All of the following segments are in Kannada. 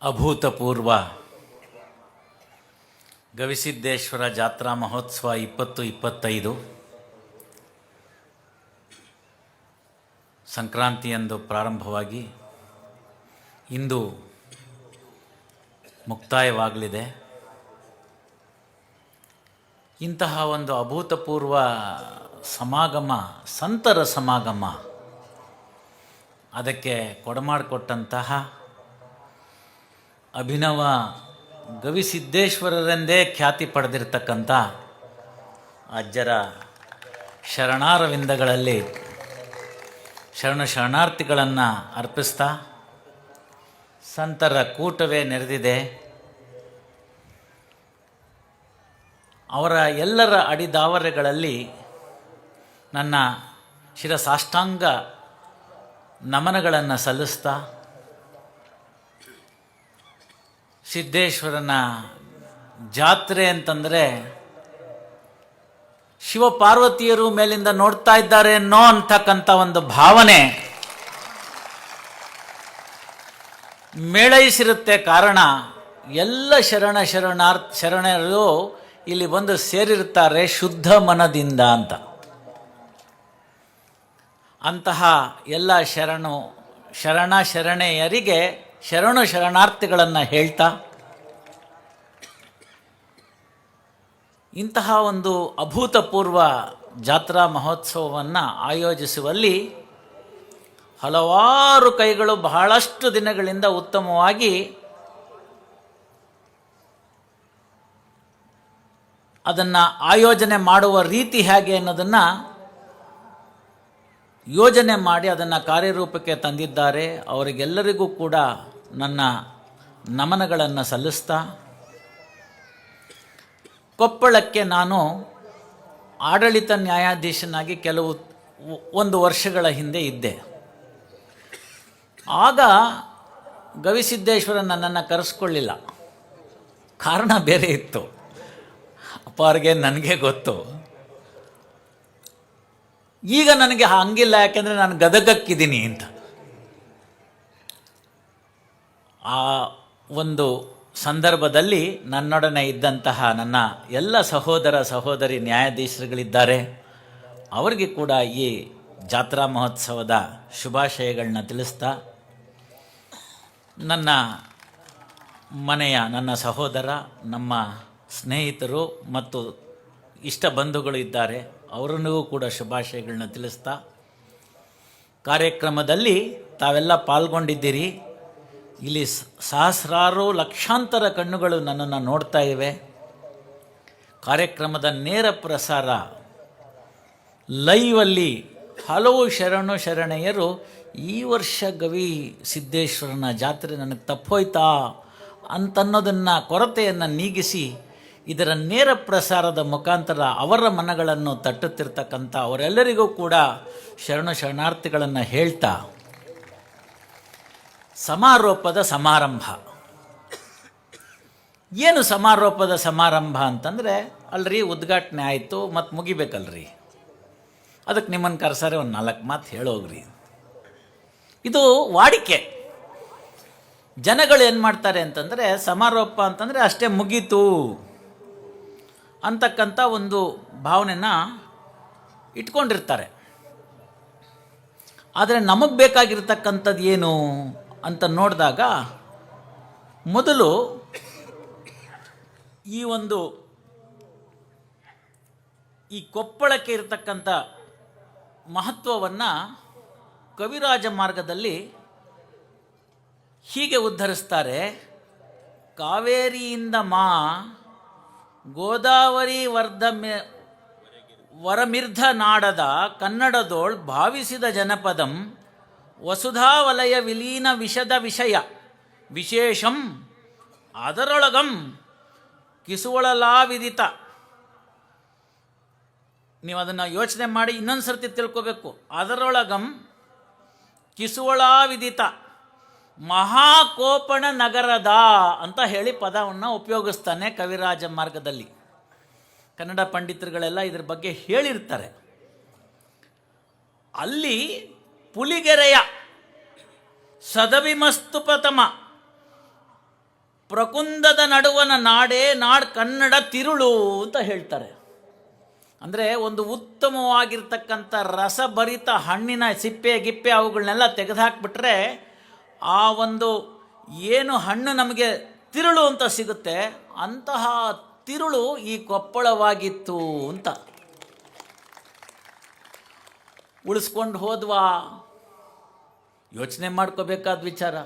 ಅಭೂತಪೂರ್ವ ಗವಿಸಿದ್ದೇಶ್ವರ ಜಾತ್ರಾ ಮಹೋತ್ಸವ 2025 ಸಂಕ್ರಾಂತಿಯಂದು ಪ್ರಾರಂಭವಾಗಿ ಇಂದು ಮುಕ್ತಾಯವಾಗಲಿದೆ. ಇಂತಹ ಒಂದು ಅಭೂತಪೂರ್ವ ಸಮಾಗಮ, ಸಂತರ ಸಮಾಗಮ, ಅದಕ್ಕೆ ಕೊಡಮಾಡಿಕೊಟ್ಟಂತಹ ಅಭಿನವ ಗವಿಸಿದ್ದೇಶ್ವರರೆಂದೇ ಖ್ಯಾತಿ ಪಡೆದಿರತಕ್ಕಂಥ ಅಜ್ಜರ ಶರಣಾರವಿಂದಗಳಲ್ಲಿ ಶರಣಾರ್ಥಿಗಳನ್ನು ಅರ್ಪಿಸ್ತಾ ಸಂತರ ಕೂಟವೇ ನೆರೆದಿದೆ. ಅವರ ಎಲ್ಲರ ಅಡಿದಾವರೆಗಳಲ್ಲಿ ನನ್ನ ಶಿರಸಾಷ್ಟಾಂಗ ನಮನಗಳನ್ನು ಸಲ್ಲಿಸ್ತಾ ಸಿದ್ದೇಶ್ವರನ ಜಾತ್ರೆ ಅಂತಂದರೆ ಶಿವಪಾರ್ವತಿಯರು ಮೇಲಿಂದ ನೋಡ್ತಾ ಇದ್ದಾರೆ ಅನ್ನೋ ಅಂತಕ್ಕಂಥ ಒಂದು ಭಾವನೆ ಮೇಳೈಸಿರುತ್ತೆ. ಕಾರಣ ಎಲ್ಲ ಶರಣರು ಇಲ್ಲಿ ಬಂದು ಸೇರಿರ್ತಾರೆ ಶುದ್ಧ ಮನದಿಂದ ಅಂತ. ಅಂತಹ ಎಲ್ಲ ಶರಣೆಯರಿಗೆ ಶರಣಾರ್ಥಿಗಳನ್ನು ಹೇಳ್ತಾ ಇಂತಹ ಒಂದು ಅಭೂತಪೂರ್ವ ಜಾತ್ರಾ ಮಹೋತ್ಸವವನ್ನು ಆಯೋಜಿಸುವಲ್ಲಿ ಹಲವಾರು ಕೈಗಳು ಬಹಳಷ್ಟು ದಿನಗಳಿಂದ ಉತ್ತಮವಾಗಿ ಅದನ್ನು ಆಯೋಜನೆ ಮಾಡುವ ರೀತಿ ಹೇಗೆ ಅನ್ನೋದನ್ನು ಯೋಜನೆ ಮಾಡಿ ಅದನ್ನು ಕಾರ್ಯರೂಪಕ್ಕೆ ತಂದಿದ್ದಾರೆ. ಅವರಿಗೆಲ್ಲರಿಗೂ ಕೂಡ ನನ್ನ ನಮನಗಳನ್ನು ಸಲ್ಲಿಸ್ತಾ ಕೊಪ್ಪಳಕ್ಕೆ ನಾನು ಆಡಳಿತ ನ್ಯಾಯಾಧೀಶನಾಗಿ ಒಂದು ವರ್ಷಗಳ ಹಿಂದೆ ಇದ್ದೆ. ಆಗ ಗವಿಸಿದ್ದೇಶ್ವರ ನನ್ನನ್ನು ಕರೆಸ್ಕೊಳ್ಳಿಲ್ಲ. ಕಾರಣ ಬೇರೆ ಇತ್ತು. ಅಪ್ಪಾರಿಗೆ ನನಗೆ ಗೊತ್ತು. ಈಗ ನನಗೆ ಹಂಗಿಲ್ಲ, ಯಾಕೆಂದರೆ ನಾನು ಗದಗಕ್ಕಿದ್ದೀನಿ ಅಂತ. ಆ ಒಂದು ಸಂದರ್ಭದಲ್ಲಿ ನನ್ನೊಡನೆ ಇದ್ದಂತಹ ನನ್ನ ಎಲ್ಲ ಸಹೋದರಿ ನ್ಯಾಯಾಧೀಶರುಗಳಿದ್ದಾರೆ. ಅವರಿಗೆ ಕೂಡ ಈ ಜಾತ್ರಾ ಮಹೋತ್ಸವದ ಶುಭಾಶಯಗಳನ್ನ ತಿಳಿಸ್ತಾ ನನ್ನ ಮನೆಯ ನನ್ನ ಸಹೋದರ, ನಮ್ಮ ಸ್ನೇಹಿತರು ಮತ್ತು ಇಷ್ಟ ಬಂಧುಗಳು ಇದ್ದಾರೆ, ಅವರನ್ನೂ ಕೂಡ ಶುಭಾಶಯಗಳನ್ನ ತಿಳಿಸ್ತಾ ಕಾರ್ಯಕ್ರಮದಲ್ಲಿ ತಾವೆಲ್ಲ ಪಾಲ್ಗೊಂಡಿದ್ದೀರಿ. ಇಲ್ಲಿ ಸಹಸ್ರಾರು ಲಕ್ಷಾಂತರ ಕಣ್ಣುಗಳು ನನ್ನನ್ನು ನೋಡ್ತಾ ಇವೆ. ಕಾರ್ಯಕ್ರಮದ ನೇರ ಪ್ರಸಾರ ಲೈವಲ್ಲಿ ಹಲವು ಶರಣೆಯರು ಈ ವರ್ಷ ಗವಿ ಸಿದ್ದೇಶ್ವರನ ಜಾತ್ರೆ ನನಗೆ ತಪ್ಪೋಯ್ತಾ ಅಂತನ್ನೋದನ್ನು ಕೊರತೆಯನ್ನು ನೀಗಿಸಿ ಇದರ ನೇರ ಪ್ರಸಾರದ ಮುಖಾಂತರ ಅವರ ಮನಗಳನ್ನು ತಟ್ಟುತ್ತಿರ್ತಕ್ಕಂಥ ಅವರೆಲ್ಲರಿಗೂ ಕೂಡ ಶರಣಾರ್ಥಿಗಳನ್ನು ಹೇಳ್ತಾ ಸಮಾರೋಪದ ಸಮಾರಂಭ. ಏನು ಸಮಾರೋಪದ ಸಮಾರಂಭ ಅಂತಂದರೆ ಅಲ್ರಿ ಉದ್ಘಾಟನೆ ಆಯಿತು ಮತ್ತು ಮುಗಿಬೇಕಲ್ರಿ, ಅದಕ್ಕೆ ನಿಮ್ಮನ್ನು ಕರೆಸಾರೆ ಒಂದು 4 ಮಾತು ಹೇಳೋಗ್ರಿ. ಇದು ವಾಡಿಕೆ. ಜನಗಳು ಏನು ಮಾಡ್ತಾರೆ ಅಂತಂದರೆ ಸಮಾರೋಪ ಅಂತಂದರೆ ಅಷ್ಟೇ ಮುಗೀತು ಅಂತಕ್ಕಂಥ ಒಂದು ಭಾವನೆನ ಇಟ್ಕೊಂಡಿರ್ತಾರೆ. ಆದರೆ ನಮಗೆ ಬೇಕಾಗಿರ್ತಕ್ಕಂಥದ್ದು ಏನು ಅಂತ ನೋಡಿದಾಗ ಮೊದಲು ಈ ಕೊಪ್ಪಳಕ್ಕೆ ಇರತಕ್ಕಂಥ ಮಹತ್ವವನ್ನು ಕವಿರಾಜ ಮಾರ್ಗದಲ್ಲಿ ಹೀಗೆ ಉದ್ಧರಿಸ್ತಾರೆ. ಕಾವೇರಿಯಿಂದ ಗೋದಾವರಿ ವರಮಿರ್ಧ ನಾಡದ ಕನ್ನಡದೋಳ್ ಭಾವಿಸಿದ ಜನಪದಂ ವಸುಧಾವಲಯ ವಿಲೀನ ವಿಷದ ವಿಷಯ ವಿಶೇಷಂ ಅದರೊಳಗಂ ಕಿಸುವಳಲಾವಿದಿತ. ನೀವು ಅದನ್ನು ಯೋಚನೆ ಮಾಡಿ ಇನ್ನೊಂದು ಸರ್ತಿ ತಿಳ್ಕೋಬೇಕು. ಅದರೊಳಗಂ ಕಿಸುವಳಾವಿದಿತ ಮಹಾಕೋಪಣ ನಗರದ ಅಂತ ಹೇಳಿ ಪದವನ್ನು ಉಪಯೋಗಿಸ್ತಾನೆ ಕವಿರಾಜ ಮಾರ್ಗದಲ್ಲಿ. ಕನ್ನಡ ಪಂಡಿತರುಗಳೆಲ್ಲ ಇದ್ರ ಬಗ್ಗೆ ಹೇಳಿರ್ತಾರೆ. ಅಲ್ಲಿ ಪುಲಿಗೆರೆಯ ಸದವಿಮಸ್ತುಪತಮ ಪ್ರಕುಂದದ ನಡುವನ ನಾಡೇ ನಾಡ್ ಕನ್ನಡ ತಿರುಳು ಅಂತ ಹೇಳ್ತಾರೆ. ಅಂದರೆ ಒಂದು ಉತ್ತಮವಾಗಿರ್ತಕ್ಕಂಥ ರಸಭರಿತ ಹಣ್ಣಿನ ಸಿಪ್ಪೆ ಗಿಪ್ಪೆ ಅವುಗಳನ್ನೆಲ್ಲ ತೆಗೆದುಹಾಕ್ಬಿಟ್ರೆ ಆ ಒಂದು ಏನು ಹಣ್ಣು ನಮಗೆ ತಿರುಳು ಅಂತ ಸಿಗುತ್ತೆ, ಅಂತಹ ತಿರುಳು ಈ ಕೊಪ್ಪಳವಾಗಿತ್ತು ಅಂತ. ಉಳಿಸ್ಕೊಂಡು ಹೋದ್ವಾ? ಯೋಚನೆ ಮಾಡ್ಕೋಬೇಕಾದ ವಿಚಾರ.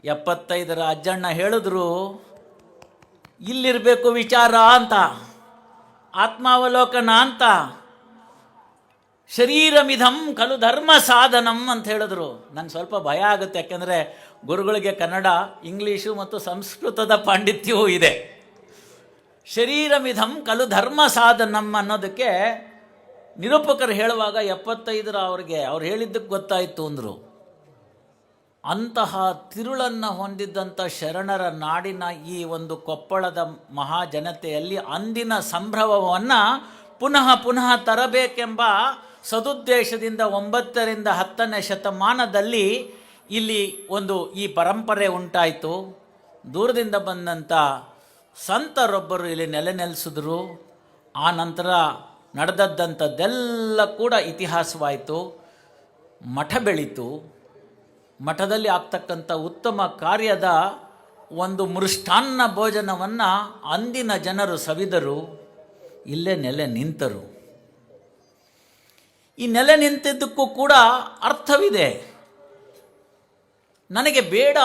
75ರ ಅಜ್ಜಣ್ಣ ಹೇಳಿದ್ರು ಇಲ್ಲಿರಬೇಕು ವಿಚಾರ ಅಂತ, ಆತ್ಮಾವಲೋಕನ ಅಂತ. ಶರೀರಮಿಧಂ ಖಲು ಧರ್ಮ ಸಾಧನಂ ಅಂತ ಹೇಳಿದ್ರು. ನಂಗೆ ಸ್ವಲ್ಪ ಭಯ ಆಗುತ್ತೆ, ಯಾಕೆಂದರೆ ಗುರುಗಳಿಗೆ ಕನ್ನಡ, ಇಂಗ್ಲೀಷು ಮತ್ತು ಸಂಸ್ಕೃತದ ಪಾಂಡಿತ್ಯವೂ ಇದೆ. ಶರೀರಮಿಧಂ ಖಲು ಧರ್ಮ ಸಾಧನಂ ಅನ್ನೋದಕ್ಕೆ ನಿರೂಪಕರು ಹೇಳುವಾಗ 75ರ ಅವ್ರು ಹೇಳಿದ್ದಕ್ಕೆ ಗೊತ್ತಾಯಿತು ಅಂದರು. ಅಂತಹ ತಿರುಳನ್ನು ಹೊಂದಿದ್ದಂಥ ಶರಣರ ನಾಡಿನ ಈ ಒಂದು ಕೊಪ್ಪಳದ ಮಹಾಜನತೆಯಲ್ಲಿ ಅಂದಿನ ಸಂಭ್ರಮವನ್ನು ಪುನಃ ಪುನಃ ತರಬೇಕೆಂಬ ಸದುದ್ದೇಶದಿಂದ 9ರಿಂದ 10ನೇ ಶತಮಾನದಲ್ಲಿ ಇಲ್ಲಿ ಒಂದು ಈ ಪರಂಪರೆ ಉಂಟಾಯಿತು. ದೂರದಿಂದ ಬಂದಂಥ ಸಂತರೊಬ್ಬರು ಇಲ್ಲಿ ನೆಲೆಸಿದ್ರು. ಆ ನಂತರ ನಡೆದದ್ದಂಥದ್ದೆಲ್ಲ ಕೂಡ ಇತಿಹಾಸವಾಯಿತು. ಮಠ ಬೆಳೀತು. ಮಠದಲ್ಲಿ ಆಗ್ತಕ್ಕಂಥ ಉತ್ತಮ ಕಾರ್ಯದ ಒಂದು ಮೃಷ್ಟಾನ್ನ ಭೋಜನವನ್ನು ಅಂದಿನ ಜನರು ಸವಿದರು. ಇಲ್ಲೇ ನೆಲೆ ನಿಂತರು. ಈ ನೆಲೆ ನಿಂತಿದ್ದಕ್ಕೂ ಕೂಡ ಅರ್ಥವಿದೆ. ನನಗೆ ಬೇಡ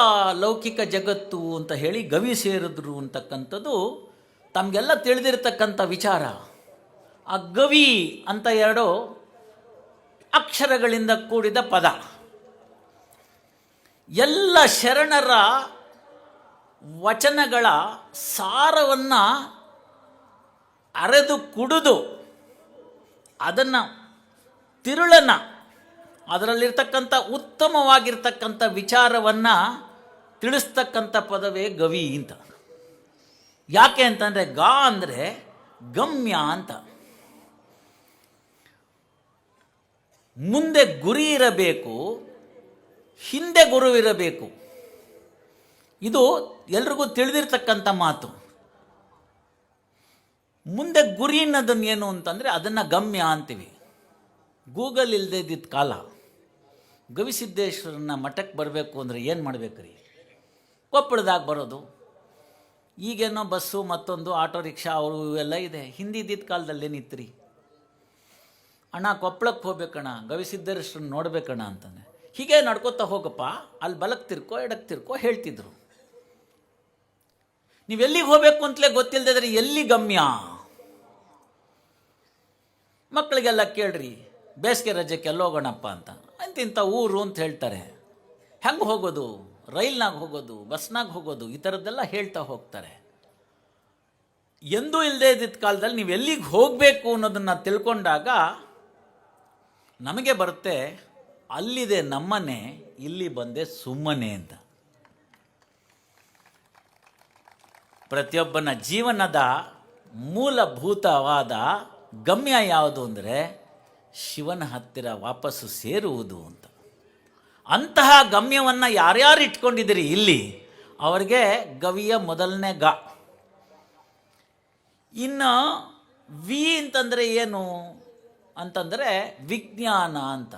ಲೌಕಿಕ ಜಗತ್ತು ಅಂತ ಹೇಳಿ ಗವಿ ಸೇರಿದ್ರು ಅಂತಕ್ಕಂಥದ್ದು ತಮಗೆಲ್ಲ ತಿಳಿದಿರ್ತಕ್ಕಂಥ ವಿಚಾರ. ಆ ಗವಿ ಅಂತ 2 ಅಕ್ಷರಗಳಿಂದ ಕೂಡಿದ ಪದ. ಎಲ್ಲ ಶರಣರ ವಚನಗಳ ಸಾರವನ್ನು ಅರೆದು ಕುಡಿದು ಅದನ್ನು ತಿರುಳನ್ನು, ಅದರಲ್ಲಿರ್ತಕ್ಕಂಥ ಉತ್ತಮವಾಗಿರ್ತಕ್ಕಂಥ ವಿಚಾರವನ್ನು ತಿಳಿಸ್ತಕ್ಕಂಥ ಪದವೇ ಗವಿ ಅಂತ. ಯಾಕೆ ಅಂತಂದರೆ ಗಾ ಅಂದರೆ ಗಮ್ಯ ಅಂತ. ಮುಂದೆ ಗುರಿ ಇರಬೇಕು, ಹಿಂದೆ ಗುರುವಿರಬೇಕು. ಇದು ಎಲ್ರಿಗೂ ತಿಳಿದಿರ್ತಕ್ಕಂಥ ಮಾತು. ಮುಂದೆ ಗುರಿ ಅನ್ನೋದನ್ನು ಏನು ಅಂತಂದರೆ ಅದನ್ನು ಗಮ್ಯ ಅಂತೀವಿ. ಗೂಗಲ್ ಇಲ್ಲದೆ ಇದ್ದಿದ್ದ ಕಾಲ ಗವಿಸಿದ್ದೇಶ್ವರನ ಮಠಕ್ಕೆ ಬರಬೇಕು ಅಂದರೆ ಏನು ಮಾಡಬೇಕ್ರಿ? ಕೊಪ್ಪಳದಾಗ ಬರೋದು. ಈಗೇನೋ ಬಸ್ಸು ಮತ್ತೊಂದು ಆಟೋ ರಿಕ್ಷಾ ಅವರು ಇವೆಲ್ಲ ಇದೆ. ಹಿಂದಿ ಇದ್ದಿದ್ದ ಕಾಲದಲ್ಲಿ ಏನಿತ್ತು ರೀ? ಅಣ್ಣ ಕೊಪ್ಪಳಕ್ಕೆ ಹೋಗ್ಬೇಕಣ್ಣ, ಗವಿಸಿದ್ದೇಶ್ವರನ್ನ ನೋಡ್ಬೇಕಣ್ಣ ಅಂತಾನೆ. ಹೀಗೆ ನಡ್ಕೋತಾ ಹೋಗಪ್ಪ, ಅಲ್ಲಿ ಬಲಕ್ಕೆ ತಿರ್ಕೋ ಎಡಕ್ಕೆ ತಿರ್ಕೋ ಹೇಳ್ತಿದ್ರು. ನೀವೆಲ್ಲಿಗೆ ಹೋಗಬೇಕು ಅಂತಲೇ ಗೊತ್ತಿಲ್ಲದಿದ್ರೆ ಎಲ್ಲಿ ಗಮ್ಯ? ಮಕ್ಕಳಿಗೆಲ್ಲ ಕೇಳ್ರಿ, ಬೇಸಿಗೆ ರಜೆಗೆ ಎಲ್ಲೋಗೋಣಪ್ಪ ಅಂತ, ಅಂತಿಂಥ ಊರು ಅಂತ ಹೇಳ್ತಾರೆ. ಹೆಂಗೆ ಹೋಗೋದು? ರೈಲ್ನಾಗ ಹೋಗೋದು, ಬಸ್ನಾಗ ಹೋಗೋದು, ಈ ಥರದ್ದೆಲ್ಲ ಹೇಳ್ತಾ ಹೋಗ್ತಾರೆ. ಎಂದೂ ಇಲ್ಲದೆ ಇದ್ದಿದ್ದ ಕಾಲದಲ್ಲಿ ನೀವು ಎಲ್ಲಿಗೆ ಹೋಗಬೇಕು ಅನ್ನೋದನ್ನು ತಿಳ್ಕೊಂಡಾಗ ನಮಗೆ ಬರುತ್ತೆ, ಅಲ್ಲಿದೆ ನಮ್ಮನೆ, ಇಲ್ಲಿ ಬಂದೆ ಸುಮ್ಮನೆ ಅಂತ. ಪ್ರತಿಯೊಬ್ಬನ ಜೀವನದ ಮೂಲಭೂತವಾದ ಗಮ್ಯ ಯಾವುದು ಅಂದರೆ ಶಿವನ ಹತ್ತಿರ ವಾಪಸ್ಸು ಸೇರುವುದು ಅಂತ. ಅಂತಹ ಗಮ್ಯವನ್ನು ಯಾರ್ಯಾರು ಇಟ್ಕೊಂಡಿದ್ದೀರಿ ಇಲ್ಲಿ, ಅವರಿಗೆ ಗವಿಯ ಮೊದಲನೇ ಗ. ಇನ್ನು ವಿ ಅಂತಂದರೆ ಏನು ಅಂತಂದರೆ ವಿಜ್ಞಾನ ಅಂತ.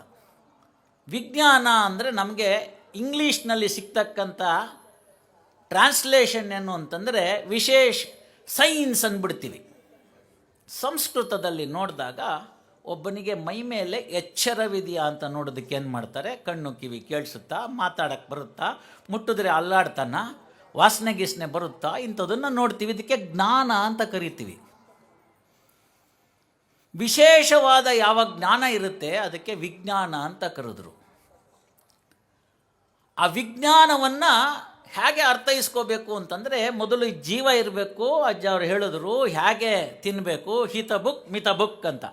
ವಿಜ್ಞಾನ ಅಂದರೆ ನಮಗೆ ಇಂಗ್ಲೀಷ್ನಲ್ಲಿ ಸಿಗ್ತಕ್ಕಂಥ ಟ್ರಾನ್ಸ್ಲೇಷನ್ ಏನು ಅಂತಂದರೆ ವಿಶೇಷ ಸೈನ್ಸ್ ಅಂದ್ಬಿಡ್ತೀವಿ. ಸಂಸ್ಕೃತದಲ್ಲಿ ನೋಡಿದಾಗ ಒಬ್ಬನಿಗೆ ಮೈ ಮೇಲೆ ಎಚ್ಚರವಿದೆಯಾ ಅಂತ ನೋಡೋದಕ್ಕೆ ಏನು ಮಾಡ್ತಾರೆ? ಕಣ್ಣು ಕಿವಿ ಕೇಳಿಸುತ್ತಾ, ಮಾತಾಡೋಕ್ಕೆ ಬರುತ್ತಾ, ಮುಟ್ಟಿದ್ರೆ ಅಲ್ಲಾಡ್ತಾನ, ವಾಸನೆ ಗೀಸನೆ ಬರುತ್ತಾ, ಇಂಥದನ್ನು ನೋಡ್ತೀವಿ. ಇದಕ್ಕೆ ಜ್ಞಾನ ಅಂತ ಕರಿತೀವಿ. ವಿಶೇಷವಾದ ಯಾವ ಜ್ಞಾನ ಇರುತ್ತೆ ಅದಕ್ಕೆ ವಿಜ್ಞಾನ ಅಂತ ಕರೆದ್ರು. ಆ ವಿಜ್ಞಾನವನ್ನು ಹೇಗೆ ಅರ್ಥೈಸ್ಕೋಬೇಕು ಅಂತಂದರೆ ಮೊದಲು ಜೀವ ಇರಬೇಕು. ಅಜ್ಜ ಅವರು ಹೇಳಿದ್ರು ಹೇಗೆ ತಿನ್ನಬೇಕು, ಹಿತ ಬುಕ್ ಮಿತ ಬುಕ್ ಅಂತ.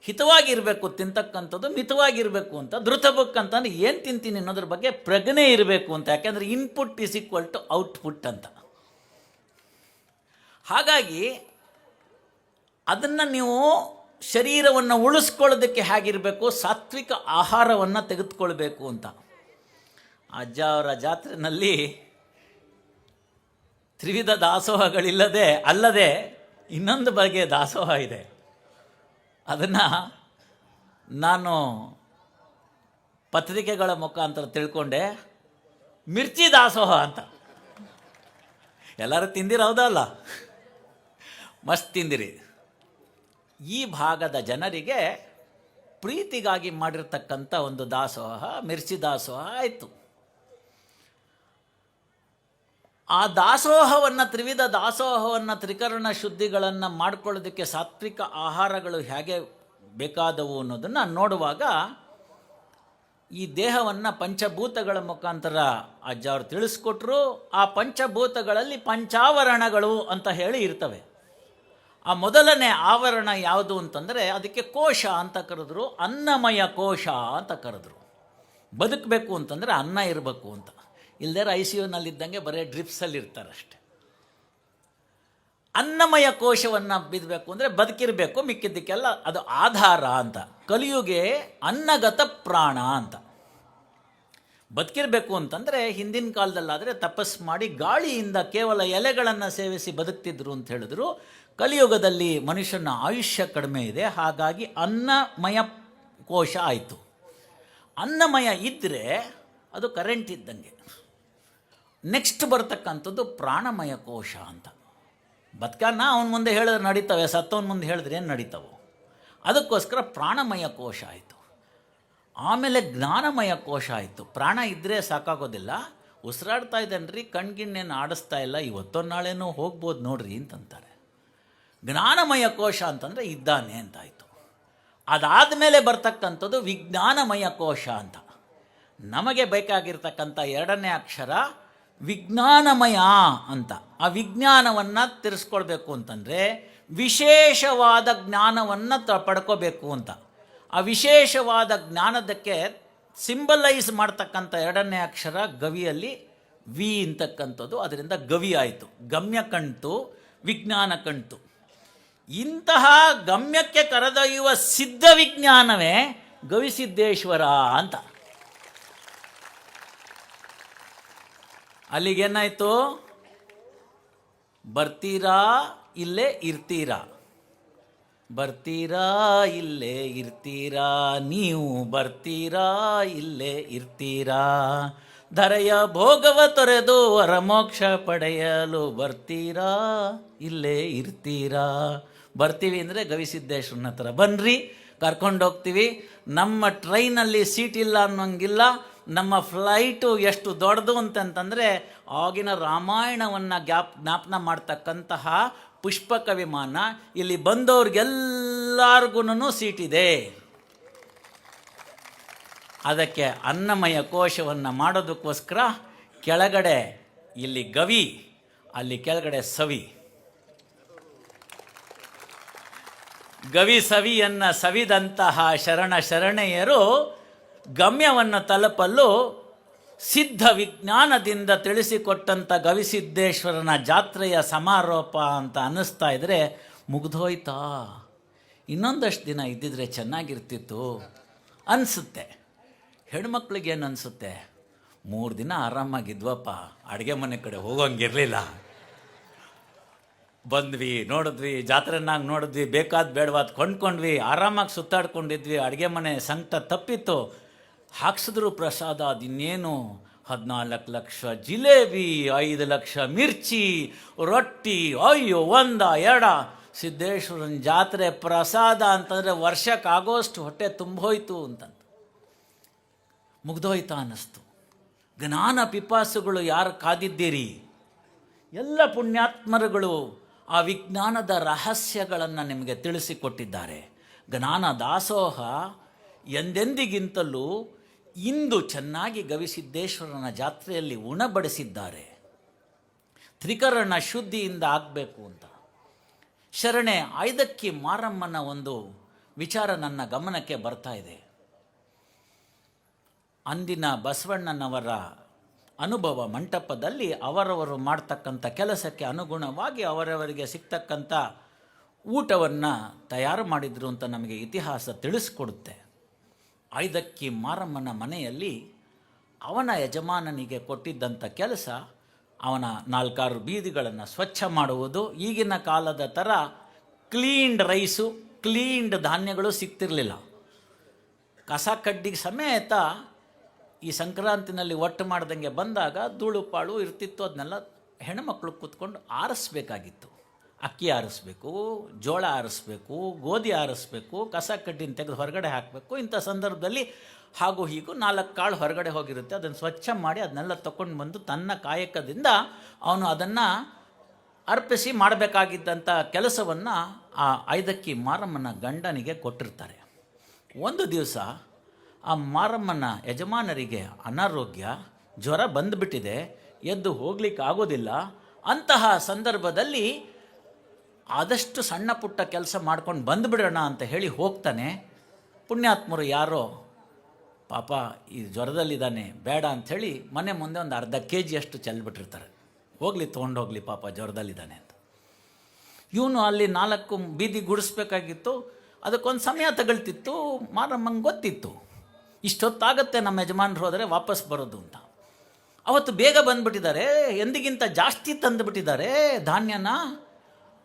ಹಿತವಾಗಿರಬೇಕು ತಿಂತಕ್ಕಂಥದ್ದು, ಮಿತವಾಗಿರಬೇಕು ಅಂತ. ಧೃತ ಬುಕ್ ಅಂತಂದರೆ ಏನು ತಿಂತೀನಿ ಅನ್ನೋದ್ರ ಬಗ್ಗೆ ಪ್ರಜ್ಞೆ ಇರಬೇಕು ಅಂತ. ಯಾಕೆಂದರೆ input is equal to output ಅಂತ. ಹಾಗಾಗಿ ಅದನ್ನು ನೀವು ಶರೀರವನ್ನು ಉಳಿಸ್ಕೊಳ್ಳೋದಕ್ಕೆ ಹೇಗಿರಬೇಕು, ಸಾತ್ವಿಕ ಆಹಾರವನ್ನು ತೆಗೆದುಕೊಳ್ಬೇಕು ಅಂತ. ಅಜ್ಜ ಅವರ ಜಾತ್ರೆಯಲ್ಲಿ ತ್ರಿವಿಧ ಅಲ್ಲದೆ ಇನ್ನೊಂದು ಬಗೆಯ ದಾಸೋಹ ಇದೆ. ಅದನ್ನು ನಾನು ಪತ್ರಿಕೆಗಳ ಮುಖಾಂತರ ತಿಳ್ಕೊಂಡೆ. ಮಿರ್ಚಿ ದಾಸೋಹ ಅಂತ. ಎಲ್ಲರೂ ತಿಂದಿರೋದಲ್ಲ, ಮಸ್ತ್ ತಿಂದಿರಿ. ಈ ಭಾಗದ ಜನರಿಗೆ ಪ್ರೀತಿಗಾಗಿ ಮಾಡಿರ್ತಕ್ಕಂಥ ಒಂದು ದಾಸೋಹ ಮಿರ್ಚಿ ದಾಸೋಹ ಆಯಿತು. ಆ ದಾಸೋಹವನ್ನು, ತ್ರಿವಿಧ ದಾಸೋಹವನ್ನು, ತ್ರಿಕರಣ ಶುದ್ಧಿಗಳನ್ನು ಮಾಡ್ಕೊಳ್ಳೋದಕ್ಕೆ ಸಾತ್ವಿಕ ಆಹಾರಗಳು ಹೇಗೆ ಬೇಕಾದವು ಅನ್ನೋದನ್ನು ನೋಡುವಾಗ ಈ ದೇಹವನ್ನು ಪಂಚಭೂತಗಳ ಮುಖಾಂತರ ಅಜ್ಜ ಅವರು ತಿಳಿಸ್ಕೊಟ್ರು. ಆ ಪಂಚಭೂತಗಳಲ್ಲಿ ಪಂಚಾವರಣಗಳು ಅಂತ ಹೇಳಿ ಇರ್ತವೆ. ಆ ಮೊದಲನೇ ಆವರಣ ಯಾವುದು ಅಂತಂದರೆ ಅದಕ್ಕೆ ಕೋಶ ಅಂತ ಕರೆದ್ರು, ಅನ್ನಮಯ ಕೋಶ ಅಂತ ಕರೆದ್ರು. ಬದುಕಬೇಕು ಅಂತಂದರೆ ಅನ್ನ ಇರಬೇಕು ಅಂತ. ಇಲ್ಲದೇ ICUನಲ್ಲಿದ್ದಂಗೆ ಬರೀ ಡ್ರಿಪ್ಸಲ್ಲಿ ಇರ್ತಾರಷ್ಟೆ. ಅನ್ನಮಯ ಕೋಶವನ್ನು ಬಿದ್ದಬೇಕು ಅಂದರೆ ಬದುಕಿರಬೇಕು, ಮಿಕ್ಕಿದ್ದಕ್ಕೆಲ್ಲ ಅದು ಆಧಾರ ಅಂತ. ಕಲಿಯುಗೆ ಅನ್ನಗತ ಪ್ರಾಣ ಅಂತ. ಬದುಕಿರಬೇಕು ಅಂತಂದರೆ ಹಿಂದಿನ ಕಾಲದಲ್ಲಾದರೆ ತಪಸ್ಸು ಮಾಡಿ ಗಾಳಿಯಿಂದ ಕೇವಲ ಎಲೆಗಳನ್ನು ಸೇವಿಸಿ ಬದುಕ್ತಿದ್ರು ಅಂತ ಹೇಳಿದ್ರು. ಕಲಿಯುಗದಲ್ಲಿ ಮನುಷ್ಯನ ಆಯುಷ್ಯ ಕಡಿಮೆ ಇದೆ, ಹಾಗಾಗಿ ಅನ್ನಮಯ ಕೋಶ ಆಯಿತು. ಅನ್ನಮಯ ಇದ್ದರೆ ಅದು ಕರೆಂಟ್ ಇದ್ದಂಗೆ. ನೆಕ್ಸ್ಟ್ ಬರ್ತಕ್ಕಂಥದ್ದು ಪ್ರಾಣಮಯ ಕೋಶ ಅಂತ. ಬದುಕನ್ನ ಅವನ ಮುಂದೆ ಹೇಳಿದ್ರೆ ನಡೀತವೆ, ಸತ್ತವನ ಮುಂದೆ ಹೇಳಿದ್ರೆ ಏನು ನಡೀತಾವೆ. ಅದಕ್ಕೋಸ್ಕರ ಪ್ರಾಣಮಯ ಕೋಶ ಆಯಿತು. ಆಮೇಲೆ ಜ್ಞಾನಮಯ ಕೋಶ ಆಯಿತು. ಪ್ರಾಣ ಇದ್ದರೆ ಸಾಕಾಗೋದಿಲ್ಲ. ಉಸಿರಾಡ್ತಾ ಇದ್ದಾನ್ರಿ, ಕಣ್ಗಿಣ್ಣೇನು ಆಡಿಸ್ತಾ ಇಲ್ಲ, ಇವತ್ತೋ ನಾಳೆನೋ ಹೋಗ್ಬೋದು ನೋಡ್ರಿ ಅಂತಂತಾರೆ. ಜ್ಞಾನಮಯ ಕೋಶ ಅಂತಂದರೆ ಇದ್ದಾನೆ ಅಂತಾಯಿತು. ಅದಾದ ಮೇಲೆ ಬರ್ತಕ್ಕಂಥದ್ದು ವಿಜ್ಞಾನಮಯ ಕೋಶ ಅಂತ. ನಮಗೆ ಬೇಕಾಗಿರ್ತಕ್ಕಂಥ ಎರಡನೇ ಅಕ್ಷರ ವಿಜ್ಞಾನಮಯ ಅಂತ. ಆ ವಿಜ್ಞಾನವನ್ನು ತಿರ್ಸ್ಕೊಳ್ಬೇಕು ಅಂತಂದರೆ ವಿಶೇಷವಾದ ಜ್ಞಾನವನ್ನು ಪಡ್ಕೋಬೇಕು ಅಂತ. ಆ ವಿಶೇಷವಾದ ಜ್ಞಾನದಕ್ಕೆ ಸಿಂಬಲೈಸ್ ಮಾಡ್ತಕ್ಕಂಥ ಎರಡನೇ ಅಕ್ಷರ ಗವಿಯಲ್ಲಿ ವಿ ಅಂತಕ್ಕಂಥದ್ದು. ಅದರಿಂದ ಗವಿ ಆಯಿತು. ಗಮ್ಯ ಕಣ್ತು, ವಿಜ್ಞಾನ ಕಣ್ತು. ಇಂತಹ ಗಮ್ಯಕ್ಕೆ ಕರೆದೊಯ್ಯುವ ಸಿದ್ಧ ವಿಜ್ಞಾನವೇ ಗವಿಸಿದ್ದೇಶ್ವರ ಅಂತ. ಅಲ್ಲಿಗೇನಾಯಿತು? ಬರ್ತೀರಾ ಇಲ್ಲೇ ಇರ್ತೀರಾ, ಬರ್ತೀರಾ ಇಲ್ಲೇ ಇರ್ತೀರಾ, ನೀವು ಬರ್ತೀರಾ ಇಲ್ಲೇ ಇರ್ತೀರಾ, ಧರೆಯ ಭೋಗವ ತೊರೆದು ವರಮೋಕ್ಷ ಪಡೆಯಲು ಬರ್ತೀರಾ ಇಲ್ಲೇ ಇರ್ತೀರಾ. ಬರ್ತೀವಿ ಅಂದರೆ ಗವಿಸಿದ್ದೇಶ್ವರನ ಹತ್ರ ಬನ್ನಿರಿ, ಕರ್ಕೊಂಡೋಗ್ತೀವಿ. ನಮ್ಮ ಟ್ರೈನಲ್ಲಿ ಸೀಟ್ ಇಲ್ಲ ಅನ್ನೋಂಗಿಲ್ಲ. ನಮ್ಮ ಫ್ಲೈಟು ಎಷ್ಟು ದೊಡ್ಡದು ಅಂತಂತಂದರೆ ಆಗಿನ ರಾಮಾಯಣವನ್ನು ಜ್ಞಾಪನ ಮಾಡ್ತಕ್ಕಂತಹ ಪುಷ್ಪಕ ವಿಮಾನ. ಇಲ್ಲಿ ಬಂದವ್ರಿಗೆಲ್ಲರಿಗೂ ಸೀಟಿದೆ. ಅದಕ್ಕೆ ಅನ್ನಮಯ ಕೋಶವನ್ನು ಮಾಡೋದಕ್ಕೋಸ್ಕರ ಕೆಳಗಡೆ ಇಲ್ಲಿ ಗವಿ, ಅಲ್ಲಿ ಕೆಳಗಡೆ ಸವಿ. ಗವಿ ಸವಿಯನ್ನು ಸವಿದಂತಹ ಶರಣೆಯರು ಗಮ್ಯವನ್ನು ತಲುಪಲು ಸಿದ್ಧ ವಿಜ್ಞಾನದಿಂದ ತಿಳಿಸಿಕೊಟ್ಟಂಥ ಗವಿಸಿದ್ದೇಶ್ವರನ ಜಾತ್ರೆಯ ಸಮಾರೋಪ ಅಂತ ಅನ್ನಿಸ್ತಾ ಇದ್ದರೆ ಮುಗ್ದೋಯ್ತಾ, ಇನ್ನೊಂದಷ್ಟು ದಿನ ಇದ್ದಿದ್ರೆ ಚೆನ್ನಾಗಿರ್ತಿತ್ತು ಅನಿಸುತ್ತೆ. ಹೆಣ್ಮಕ್ಳಿಗೇನು ಅನಿಸುತ್ತೆ? 3 ದಿನ ಆರಾಮಾಗಿದ್ವಪ್ಪ, ಅಡುಗೆ ಮನೆ ಕಡೆ ಹೋಗೋಂಗಿರಲಿಲ್ಲ, ಬಂದ್ವಿ, ನೋಡಿದ್ವಿ, ಜಾತ್ರೆನಾಗ ನೋಡಿದ್ವಿ, ಬೇಕಾದ ಬೇಡವಾದ ಕೊಂಡ್ಕೊಂಡ್ವಿ, ಆರಾಮಾಗಿ ಸುತ್ತಾಡ್ಕೊಂಡಿದ್ವಿ, ಅಡುಗೆ ಮನೆ ಸಂಕಟ ತಪ್ಪಿತ್ತು, ಹಾಕ್ಸಿದ್ರು ಪ್ರಸಾದ. ಅದಿನ್ನೇನು 14 ಲಕ್ಷ ಜಿಲೇಬಿ, 5 ಲಕ್ಷ ಮಿರ್ಚಿ, ರೊಟ್ಟಿ, ಅಯ್ಯೋ 1-2. ಸಿದ್ದೇಶ್ವರನ ಜಾತ್ರೆ ಪ್ರಸಾದ ಅಂತಂದರೆ ವರ್ಷಕ್ಕಾಗೋಷ್ಟು ಹೊಟ್ಟೆ ತುಂಬೋಯ್ತು ಅಂತಂತ ಮುಗ್ದೋಯ್ತಾ ಅನ್ನಿಸ್ತು. ಜ್ಞಾನ ಪಿಪಾಸುಗಳು ಯಾರು ಕಾದಿದ್ದೀರಿ? ಎಲ್ಲ ಪುಣ್ಯಾತ್ಮರುಗಳು ಆ ವಿಜ್ಞಾನದ ರಹಸ್ಯಗಳನ್ನು ನಿಮಗೆ ತಿಳಿಸಿಕೊಟ್ಟಿದ್ದಾರೆ. ಜ್ಞಾನ ದಾಸೋಹ ಎಂದೆಂದಿಗಿಂತಲೂ ಇಂದು ಚೆನ್ನಾಗಿ ಗವಿಸಿದ್ದೇಶ್ವರನ ಜಾತ್ರೆಯಲ್ಲಿ ಉಣಬಡಿಸಿದ್ದಾರೆ. ತ್ರಿಕರಣ ಶುದ್ಧಿಯಿಂದ ಆಗಬೇಕು ಅಂತ. ಶರಣೆ ಆಯ್ದಕ್ಕಿ ಮಾರಮ್ಮನ ಒಂದು ವಿಚಾರ ನನ್ನ ಗಮನಕ್ಕೆ ಬರ್ತಾ ಇದೆ. ಅಂದಿನ ಬಸವಣ್ಣನವರ ಅನುಭವ ಮಂಟಪದಲ್ಲಿ ಅವರವರು ಮಾಡ್ತಕ್ಕಂಥ ಕೆಲಸಕ್ಕೆ ಅನುಗುಣವಾಗಿ ಅವರವರಿಗೆ ಸಿಗ್ತಕ್ಕಂಥ ಊಟವನ್ನು ತಯಾರು ಮಾಡಿದರು ಅಂತ ನಮಗೆ ಇತಿಹಾಸ ತಿಳಿಸ್ಕೊಡುತ್ತೆ. ಆಯ್ದಕ್ಕಿ ಮಾರಮ್ಮನ ಮನೆಯಲ್ಲಿ ಅವನ ಯಜಮಾನನಿಗೆ ಕೊಟ್ಟಿದ್ದಂಥ ಕೆಲಸ ಅವನ ನಾಲ್ಕಾರು ಬೀದಿಗಳನ್ನು ಸ್ವಚ್ಛ ಮಾಡುವುದು. ಈಗಿನ ಕಾಲದ ಥರ ಕ್ಲೀನ್ಡ್ ರೈಸು, ಕ್ಲೀನ್ಡ್ ಧಾನ್ಯಗಳು ಸಿಗ್ತಿರಲಿಲ್ಲ. ಕಸ ಕಡ್ಡಿಗೆ ಸಮೇತ ಈ ಸಂಕ್ರಾಂತಿನಲ್ಲಿ ಒಟ್ಟು ಮಾಡ್ದಂಗೆ ಬಂದಾಗ ಧೂಳು ಪಾಳು ಇರ್ತಿತ್ತು. ಅದನ್ನೆಲ್ಲ ಹೆಣ್ಣುಮಕ್ಕಳು ಕೂತ್ಕೊಂಡು ಆರಿಸ್ಬೇಕಾಗಿತ್ತು. ಅಕ್ಕಿ ಆರಿಸ್ಬೇಕು, ಜೋಳ ಆರಿಸ್ಬೇಕು, ಗೋಧಿ ಆರಿಸ್ಬೇಕು, ಕಸ ಕಡ್ಡಿನ ತೆಗೆದು ಹೊರಗಡೆ ಹಾಕಬೇಕು. ಇಂಥ ಸಂದರ್ಭದಲ್ಲಿ ಹಾಗೂ ಹೀಗೂ 4 ಕಾಳು ಹೊರಗಡೆ ಹೋಗಿರುತ್ತೆ. ಅದನ್ನು ಸ್ವಚ್ಛ ಮಾಡಿ ಅದನ್ನೆಲ್ಲ ತಗೊಂಡು ಬಂದು ತನ್ನ ಕಾಯಕದಿಂದ ಅವನು ಅದನ್ನು ಅರ್ಪಿಸಿ ಮಾಡಬೇಕಾಗಿದ್ದಂಥ ಕೆಲಸವನ್ನು ಆ ಐದಕ್ಕಿ ಮಾರಮ್ಮನ ಗಂಡನಿಗೆ ಕೊಟ್ಟಿರ್ತಾರೆ. ಒಂದು ದಿವಸ ಆ ಮಾರಮ್ಮನ ಯಜಮಾನರಿಗೆ ಅನಾರೋಗ್ಯ, ಜ್ವರ ಬಂದುಬಿಟ್ಟಿದೆ, ಎದ್ದು ಹೋಗ್ಲಿಕ್ಕೆ ಆಗೋದಿಲ್ಲ. ಅಂತಹ ಸಂದರ್ಭದಲ್ಲಿ ಆದಷ್ಟು ಸಣ್ಣ ಪುಟ್ಟ ಕೆಲಸ ಮಾಡ್ಕೊಂಡು ಬಂದುಬಿಡೋಣ ಅಂತ ಹೇಳಿ ಹೋಗ್ತಾನೆ. ಪುಣ್ಯಾತ್ಮರು ಯಾರೋ ಪಾಪ ಈ ಜ್ವರದಲ್ಲಿದ್ದಾನೆ ಬೇಡ ಅಂಥೇಳಿ ಮನೆ ಮುಂದೆ ಒಂದು ಅರ್ಧ kg ಅಷ್ಟು ಚೆಲ್ಬಿಟ್ಟಿರ್ತಾರೆ. ಹೋಗಲಿ ತೊಗೊಂಡೋಗ್ಲಿ ಪಾಪ ಜ್ವರದಲ್ಲಿದ್ದಾನೆ ಅಂತ. ಇವನು ಅಲ್ಲಿ 4 ಬೀದಿ ಗುಡಿಸ್ಬೇಕಾಗಿತ್ತು. ಅದಕ್ಕೊಂದು ಸಮಯ ತಗೊಳ್ತಿತ್ತು. ಮಾರಮ್ಮಂಗೆ ಗೊತ್ತಿತ್ತು ಇಷ್ಟೊತ್ತಾಗತ್ತೆ ನಮ್ಮ ಯಜಮಾನರು ಹೋದರೆ ವಾಪಸ್ ಬರೋದು ಅಂತ. ಅವತ್ತು ಬೇಗ ಬಂದುಬಿಟ್ಟಿದ್ದಾರೆ, ಎಂದಿಗಿಂತ ಜಾಸ್ತಿ ತಂದುಬಿಟ್ಟಿದ್ದಾರೆ ಧಾನ್ಯನ.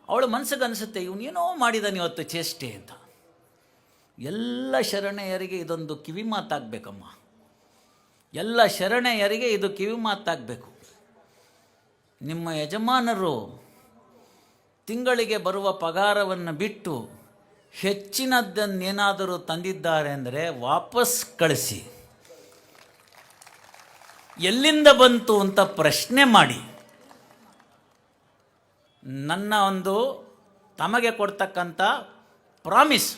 ಅವಳ ಮನಸ್ಸಿಗೆ ಅನಿಸುತ್ತೆ ಇವನೇನೋ ಮಾಡಿದ್ದಾನೆ ಇವತ್ತು ಚೇಷ್ಟೆ ಅಂತ. ಎಲ್ಲ ಶರಣೆಯರಿಗೆ ಇದೊಂದು ಕಿವಿ ಮಾತಾಗಬೇಕಮ್ಮ, ಎಲ್ಲ ಶರಣೆಯರಿಗೆ ಇದು ಕಿವಿ ಮಾತಾಗಬೇಕು. ನಿಮ್ಮ ಯಜಮಾನರು ತಿಂಗಳಿಗೆ ಬರುವ ಪಗಾರವನ್ನು ಬಿಟ್ಟು ಹೆಚ್ಚಿನದ್ದನ್ನೇನಾದರೂ ತಂದಿದ್ದಾರೆ ಅಂದರೆ ವಾಪಸ್ ಕಳಿಸಿ. ಎಲ್ಲಿಂದ ಬಂತು ಅಂತ ಪ್ರಶ್ನೆ ಮಾಡಿ. ನನ್ನ ಒಂದು ತಮಗೆ ಕೊಡ್ತಕ್ಕಂಥ ಪ್ರಾಮಿಸ್,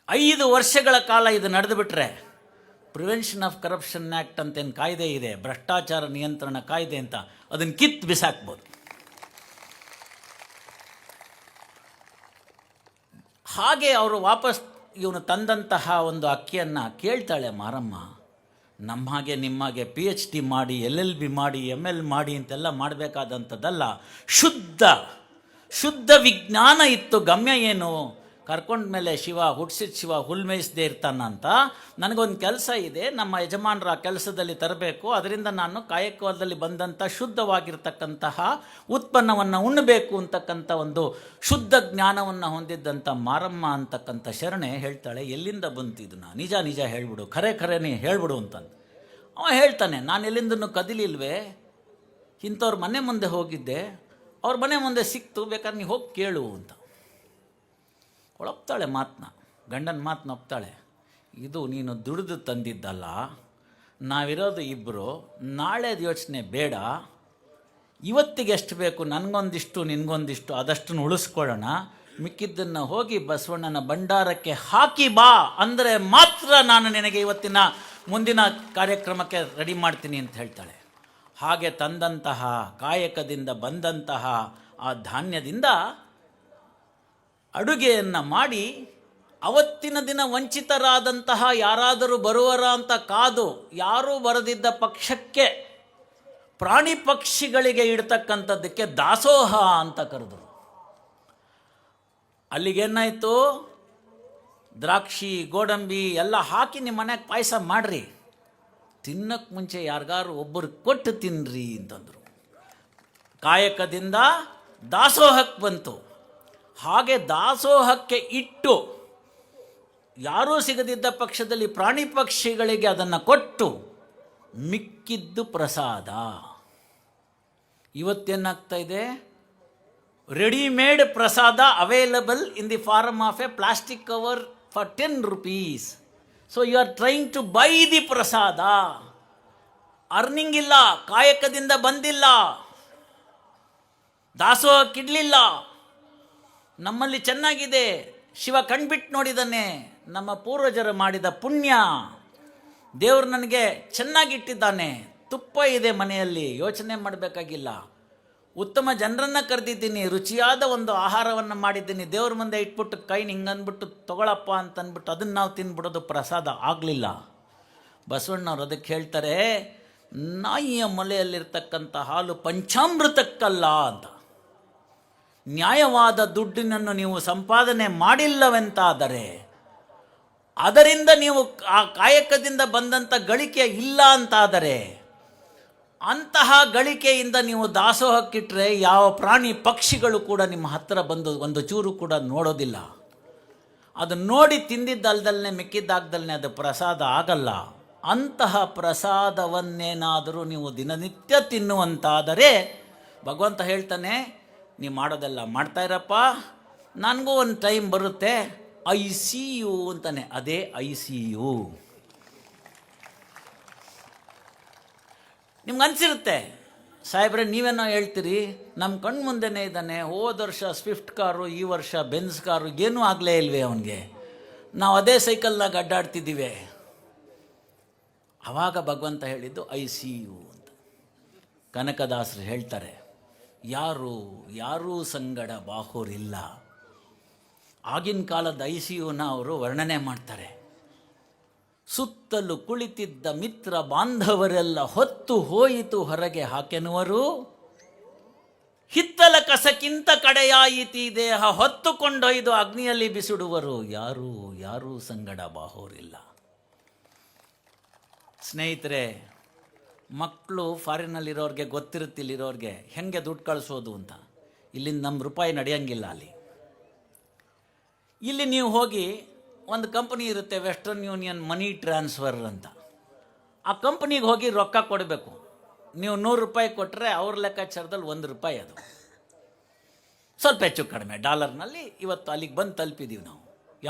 5 ವರ್ಷಗಳ ಕಾಲ ಇದು ನಡೆದು ಬಿಟ್ಟರೆ ಪ್ರಿವೆನ್ಷನ್ ಆಫ್ ಕರಪ್ಷನ್ ಆ್ಯಕ್ಟ್ ಅಂತೇನು ಕಾಯ್ದೆ ಇದೆ, ಭ್ರಷ್ಟಾಚಾರ ನಿಯಂತ್ರಣ ಕಾಯ್ದೆ ಅಂತ, ಅದನ್ನು ಕಿತ್ತು ಬಿಸಾಕ್ಬೋದು. ಹಾಗೆ ಅವರು ವಾಪಸ್ ಇವನು ತಂದಂತಹ ಒಂದು ಅಕ್ಕಿಯನ್ನು ಕೇಳ್ತಾಳೆ ಮಾರಮ್ಮ. ನಮ್ಮ ಹಾಗೆ ನಿಮ್ಮಾಗೆ PhD ಮಾಡಿ LLB ಮಾಡಿ ML ಮಾಡಿ ಅಂತೆಲ್ಲ ಮಾಡಬೇಕಾದಂಥದ್ದಲ್ಲ. ಶುದ್ಧ ವಿಜ್ಞಾನ ಇತ್ತು. ಗಮ್ಯ ಏನು? ಕರ್ಕೊಂಡ ಮೇಲೆ ಶಿವ ಹುಟ್ಟಿಸಿದ ಶಿವ ಹುಲ್ ಮೇಯಿಸದೇ ಇರ್ತಾನಂತ. ನನಗೊಂದು ಕೆಲಸ ಇದೆ, ನಮ್ಮ ಯಜಮಾನರ ಆ ಕೆಲಸದಲ್ಲಿ ತರಬೇಕು, ಅದರಿಂದ ನಾನು ಕಾಯಕದಲ್ಲಿ ಬಂದಂಥ ಶುದ್ಧವಾಗಿರ್ತಕ್ಕಂತಹ ಉತ್ಪನ್ನವನ್ನು ಉಣ್ಣಬೇಕು ಅಂತಕ್ಕಂಥ ಒಂದು ಶುದ್ಧ ಜ್ಞಾನವನ್ನು ಹೊಂದಿದ್ದಂಥ ಮಾರಮ್ಮ ಅಂತಕ್ಕಂಥ ಶರಣೆ ಹೇಳ್ತಾಳೆ, ಎಲ್ಲಿಂದ ಬಂತಿದ್ದು? ನಿಜ ನಿಜ ಹೇಳ್ಬಿಡು, ಖರೇನೇ ಹೇಳ್ಬಿಡು ಅಂತಂದು. ಅವ ಹೇಳ್ತಾನೆ, ನಾನು ಎಲ್ಲಿಂದನೂ ಕದಿಲಿಲ್ವೇ, ಇಂಥವ್ರ ಮನೆ ಮುಂದೆ ಹೋಗಿದ್ದೆ, ಅವ್ರ ಮನೆ ಮುಂದೆ ಸಿಕ್ತು, ಬೇಕಾದ್ರೆ ನೀವು ಹೋಗಿ ಕೇಳು ಅಂತ. ಒಪ್ತಾಳೆ ಮಾತನ್ನ, ಗಂಡನ ಮಾತನ್ನ ಒಪ್ತಾಳೆ. ಇದು ನೀನು ದುಡಿದು ತಂದಿದ್ದಲ್ಲ, ನಾವಿರೋದು ಇಬ್ಬರು, ನಾಳೆದು ಯೋಚನೆ ಬೇಡ, ಇವತ್ತಿಗೆ ಎಷ್ಟು ಬೇಕು ನನಗೊಂದಿಷ್ಟು ನಿನಗೊಂದಿಷ್ಟು ಅದಷ್ಟನ್ನು ಉಳಿಸ್ಕೊಳ್ಳೋಣ, ಮಿಕ್ಕಿದ್ದನ್ನು ಹೋಗಿ ಬಸವಣ್ಣನ ಭಂಡಾರಕ್ಕೆ ಹಾಕಿ ಬಾ ಅಂದರೆ ಮಾತ್ರ ನಾನು ನಿನಗೆ ಇವತ್ತಿನ ಮುಂದಿನ ಕಾರ್ಯಕ್ರಮಕ್ಕೆ ರೆಡಿ ಮಾಡ್ತೀನಿ ಅಂತ ಹೇಳ್ತಾಳೆ. ಹಾಗೆ ತಂದಂತಹ ಕಾಯಕದಿಂದ ಬಂದಂತಹ ಆ ಧಾನ್ಯದಿಂದ ಅಡುಗೆಯನ್ನು ಮಾಡಿ ಅವತ್ತಿನ ದಿನ ವಂಚಿತರಾದಂತಹ ಯಾರಾದರೂ ಬರುವರ ಅಂತ ಕಾದು ಯಾರೂ ಬರದಿದ್ದ ಪಕ್ಷಕ್ಕೆ ಪ್ರಾಣಿ ಪಕ್ಷಿಗಳಿಗೆ ಇಡ್ತಕ್ಕಂಥದ್ದಕ್ಕೆ ದಾಸೋಹ ಅಂತ ಕರೆದರು. ಅಲ್ಲಿಗೇನಾಯಿತು, ದ್ರಾಕ್ಷಿ ಗೋಡಂಬಿ ಎಲ್ಲ ಹಾಕಿ ನಿಮ್ಮ ಮನೆಗೆ ಪಾಯಸ ಮಾಡ್ರಿ, ತಿನ್ನಕ್ಕೆ ಮುಂಚೆ ಯಾರಿಗಾರು ಒಬ್ಬರು ಕೊಟ್ಟು ತಿನ್ನಿರಿ ಅಂತಂದರು. ಕಾಯಕದಿಂದ ದಾಸೋಹಕ್ಕೆ ಬಂತು. ಹಾಗೆ ದಾಸೋಹಕ್ಕೆ ಇಟ್ಟು ಯಾರೂ ಸಿಗದಿದ್ದ ಪಕ್ಷದಲ್ಲಿ ಪ್ರಾಣಿ ಪಕ್ಷಿಗಳಿಗೆ ಅದನ್ನು ಕೊಟ್ಟು ಮಿಕ್ಕಿದ್ದು ಪ್ರಸಾದ. ಇವತ್ತೇನಾಗ್ತಾ ಇದೆ, readymade prasada available in the form of a plastic cover for 10 rupees. So you are trying to buy the prasada. Earning ಇಲ್ಲ, ಕಾಯಕದಿಂದ ಬಂದಿಲ್ಲ, ದಾಸೋಹಕ್ಕಿಡಲಿಲ್ಲ. ನಮ್ಮಲ್ಲಿ ಚೆನ್ನಾಗಿದೆ, ಶಿವ ಕಣ್ಬಿಟ್ಟು ನೋಡಿದ್ದಾನೆ, ನಮ್ಮ ಪೂರ್ವಜರು ಮಾಡಿದ ಪುಣ್ಯ, ದೇವರು ನನಗೆ ಚೆನ್ನಾಗಿಟ್ಟಿದ್ದಾನೆ, ತುಪ್ಪ ಇದೆ ಮನೆಯಲ್ಲಿ, ಯೋಚನೆ ಮಾಡಬೇಕಾಗಿಲ್ಲ, ಉತ್ತಮ ಜನರನ್ನು ಕರೆದಿದ್ದೀನಿ, ರುಚಿಯಾದ ಒಂದು ಆಹಾರವನ್ನು ಮಾಡಿದ್ದೀನಿ, ದೇವ್ರ ಮುಂದೆ ಇಟ್ಬಿಟ್ಟು ಕೈನ ಹಿಂಗಂದ್ಬಿಟ್ಟು ತೊಗೊಳಪ್ಪ ಅಂತಂದ್ಬಿಟ್ಟು ಅದನ್ನು ನಾವು ತಿನ್ಬಿಡೋದು ಪ್ರಸಾದ ಆಗಲಿಲ್ಲ. ಬಸವಣ್ಣವ್ರು ಅದಕ್ಕೆ ಹೇಳ್ತಾರೆ, ನಾಯಿಯ ಮೊಲೆಯಲ್ಲಿರ್ತಕ್ಕಂಥ ಹಾಲು ಪಂಚಾಮೃತಕ್ಕಲ್ಲ ಅಂತ. ನ್ಯಾಯವಾದ ದುಡ್ಡಿನನ್ನು ನೀವು ಸಂಪಾದನೆ ಮಾಡಿಲ್ಲವೆಂತಾದರೆ, ಅದರಿಂದ ನೀವು ಆ ಕಾಯಕದಿಂದ ಬಂದಂಥ ಗಳಿಕೆ ಇಲ್ಲ ಅಂತಾದರೆ, ಅಂತಹ ಗಳಿಕೆಯಿಂದ ನೀವು ದಾಸೋಹಕ್ಕಿಟ್ರೆ ಯಾವ ಪ್ರಾಣಿ ಪಕ್ಷಿಗಳು ಕೂಡ ನಿಮ್ಮ ಹತ್ತಿರ ಬಂದು ಒಂದು ಚೂರು ಕೂಡ ನೋಡೋದಿಲ್ಲ. ಅದು ನೋಡಿ ತಿಂದಿದ್ದಲ್ದಲ್ಲೇ ಮಿಕ್ಕಿದ್ದಾಗ್ದಲ್ಲೇ ಅದು ಪ್ರಸಾದ ಆಗಲ್ಲ. ಅಂತಹ ಪ್ರಸಾದವನ್ನೇನಾದರೂ ನೀವು ದಿನನಿತ್ಯ ತಿನ್ನುವಂತಾದರೆ ಭಗವಂತ ಹೇಳ್ತಾನೆ, ನೀವು ಮಾಡೋದೆಲ್ಲ ಮಾಡ್ತಾ ಇರಪ್ಪ, ನನಗೂ ಒಂದು ಟೈಮ್ ಬರುತ್ತೆ, ಐ ಸಿ ಯು ಅಂತಾನೆ. ಅದೇ ಐ ಸಿ ಯು. ನಿಮ್ಗೆ ಅನಿಸಿರುತ್ತೆ, ಸಾಹೇಬ್ರೆ ನೀವೇನೋ ಹೇಳ್ತೀರಿ, ನಮ್ಮ ಕಣ್ಣು ಮುಂದೆನೇ ಇದ್ದಾನೆ, ಹೋದ ವರ್ಷ ಸ್ವಿಫ್ಟ್ ಕಾರು, ಈ ವರ್ಷ ಬೆನ್ಸ್ ಕಾರು, ಏನೂ ಆಗಲೇ ಇಲ್ವೇ ಅವನಿಗೆ, ನಾವು ಅದೇ ಸೈಕಲ್ನಾಗ ಅಡ್ಡಾಡ್ತಿದ್ದೀವಿ. ಆವಾಗ ಭಗವಂತ ಹೇಳಿದ್ದು ಐ ಸಿ ಯು ಅಂತ. ಕನಕದಾಸರು ಹೇಳ್ತಾರೆ, ಯಾರೂ ಸಂಗಡ ಬಾಹೋರಿಲ್ಲ. ಆಗಿನ ಕಾಲದ ಐ ಸಿ ಯುನ ಅವರು ವರ್ಣನೆ ಮಾಡ್ತಾರೆ. ಸುತ್ತಲೂ ಕುಳಿತಿದ್ದ ಮಿತ್ರ ಬಾಂಧವರೆಲ್ಲ ಹೊತ್ತು ಹೋಯಿತು ಹೊರಗೆ ಹಾಕೆನುವರು, ಹಿತ್ತಲ ಕಸಕ್ಕಿಂತ ಕಡೆಯಾಯಿತಿ ದೇಹ ಹೊತ್ತುಕೊಂಡೊಯ್ದು ಅಗ್ನಿಯಲ್ಲಿ ಬಿಸಿಡುವರು. ಯಾರೂ ಸಂಗಡ ಬಾಹೋರಿಲ್ಲ. ಸ್ನೇಹಿತರೆ, ಮಕ್ಕಳು ಫಾರಿನಲ್ಲಿರೋರಿಗೆ ಗೊತ್ತಿರುತ್ತಿಲ್ಲಿರೋರಿಗೆ ಹೆಂಗೆ ದುಡ್ಡು ಕಳಿಸೋದು ಅಂತ. ಇಲ್ಲಿಂದ ನಮ್ಮ ರೂಪಾಯಿ ನಡೆಯಂಗಿಲ್ಲ. ಇಲ್ಲಿ ನೀವು ಹೋಗಿ ಒಂದು ಕಂಪನಿ ಇರುತ್ತೆ, ವೆಸ್ಟರ್ನ್ ಯೂನಿಯನ್ ಮನಿ ಟ್ರಾನ್ಸ್ಫರ್ ಅಂತ. ಆ ಕಂಪ್ನಿಗೆ ಹೋಗಿ ರೊಕ್ಕ ಕೊಡಬೇಕು. ನೀವು 100 ರೂಪಾಯಿ ಕೊಟ್ಟರೆ ಅವ್ರ ಲೆಕ್ಕಾಚಾರದಲ್ಲಿ 1 ರೂಪಾಯಿ, ಅದು ಸ್ವಲ್ಪ ಹೆಚ್ಚು ಕಡಿಮೆ ಡಾಲರ್ನಲ್ಲಿ. ಇವತ್ತು ಅಲ್ಲಿಗೆ ಬಂದು ತಲುಪಿದ್ದೀವಿ ನಾವು.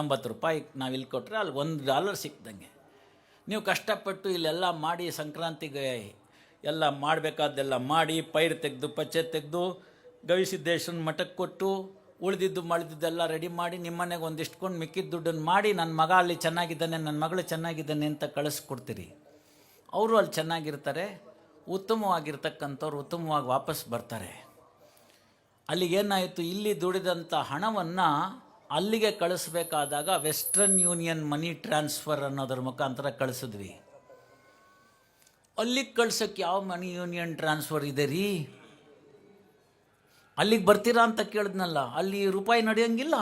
80 ರೂಪಾಯಿ ನಾವು ಇಲ್ಲಿ ಕೊಟ್ಟರೆ ಅಲ್ಲಿ $1 ಸಿಕ್ದಂಗೆ. ನೀವು ಕಷ್ಟಪಟ್ಟು ಇಲ್ಲೆಲ್ಲ ಮಾಡಿ ಸಂಕ್ರಾಂತಿಗೆ ಎಲ್ಲ ಮಾಡಬೇಕಾದ್ದೆಲ್ಲ ಮಾಡಿ, ಪೈರು ತೆಗೆದು ಪಚ್ಚೆ ತೆಗೆದು ಗವಿಸಿದ್ದೇಶ್ವರನ ಮಠಕ್ಕೆ ಕೊಟ್ಟು, ಉಳಿದಿದ್ದು ಮಳಿದಿದ್ದೆಲ್ಲ ರೆಡಿ ಮಾಡಿ, ನಿಮ್ಮನೆಗೆ ಒಂದಿಷ್ಟುಕೊಂಡು ಮಿಕ್ಕಿದ ದುಡ್ಡನ್ನು ಮಾಡಿ, ನನ್ನ ಮಗ ಅಲ್ಲಿ ಚೆನ್ನಾಗಿದ್ದಾನೆ, ನನ್ನ ಮಗಳು ಚೆನ್ನಾಗಿದ್ದಾನೆ ಅಂತ ಕಳಿಸ್ಕೊಡ್ತೀರಿ. ಅವರು ಅಲ್ಲಿ ಚೆನ್ನಾಗಿರ್ತಾರೆ, ಉತ್ತಮವಾಗಿರ್ತಕ್ಕಂಥವ್ರು ಉತ್ತಮವಾಗಿ ವಾಪಸ್ ಬರ್ತಾರೆ. ಅಲ್ಲಿಗೇನಾಯಿತು, ಇಲ್ಲಿ ದುಡಿದಂಥ ಹಣವನ್ನು ಅಲ್ಲಿಗೆ ಕಳಿಸ್ಬೇಕಾದಾಗ ವೆಸ್ಟರ್ನ್ ಯೂನಿಯನ್ ಮನಿ ಟ್ರಾನ್ಸ್ಫರ್ ಅನ್ನೋದ್ರ ಮುಖಾಂತರ ಕಳಿಸಿದ್ವಿ. ಅಲ್ಲಿಗೆ ಕಳ್ಸೋಕ್ಕೆ ಯಾವ ಮನಿ ಯೂನಿಯನ್ ಟ್ರಾನ್ಸ್ಫರ್ ಇದೆ ರೀ? ಅಲ್ಲಿಗೆ ಬರ್ತೀರಾ ಅಂತ ಕೇಳಿದ್ನಲ್ಲ, ಅಲ್ಲಿ ರೂಪಾಯಿ ನಡೆಯೋಂಗಿಲ್ಲ.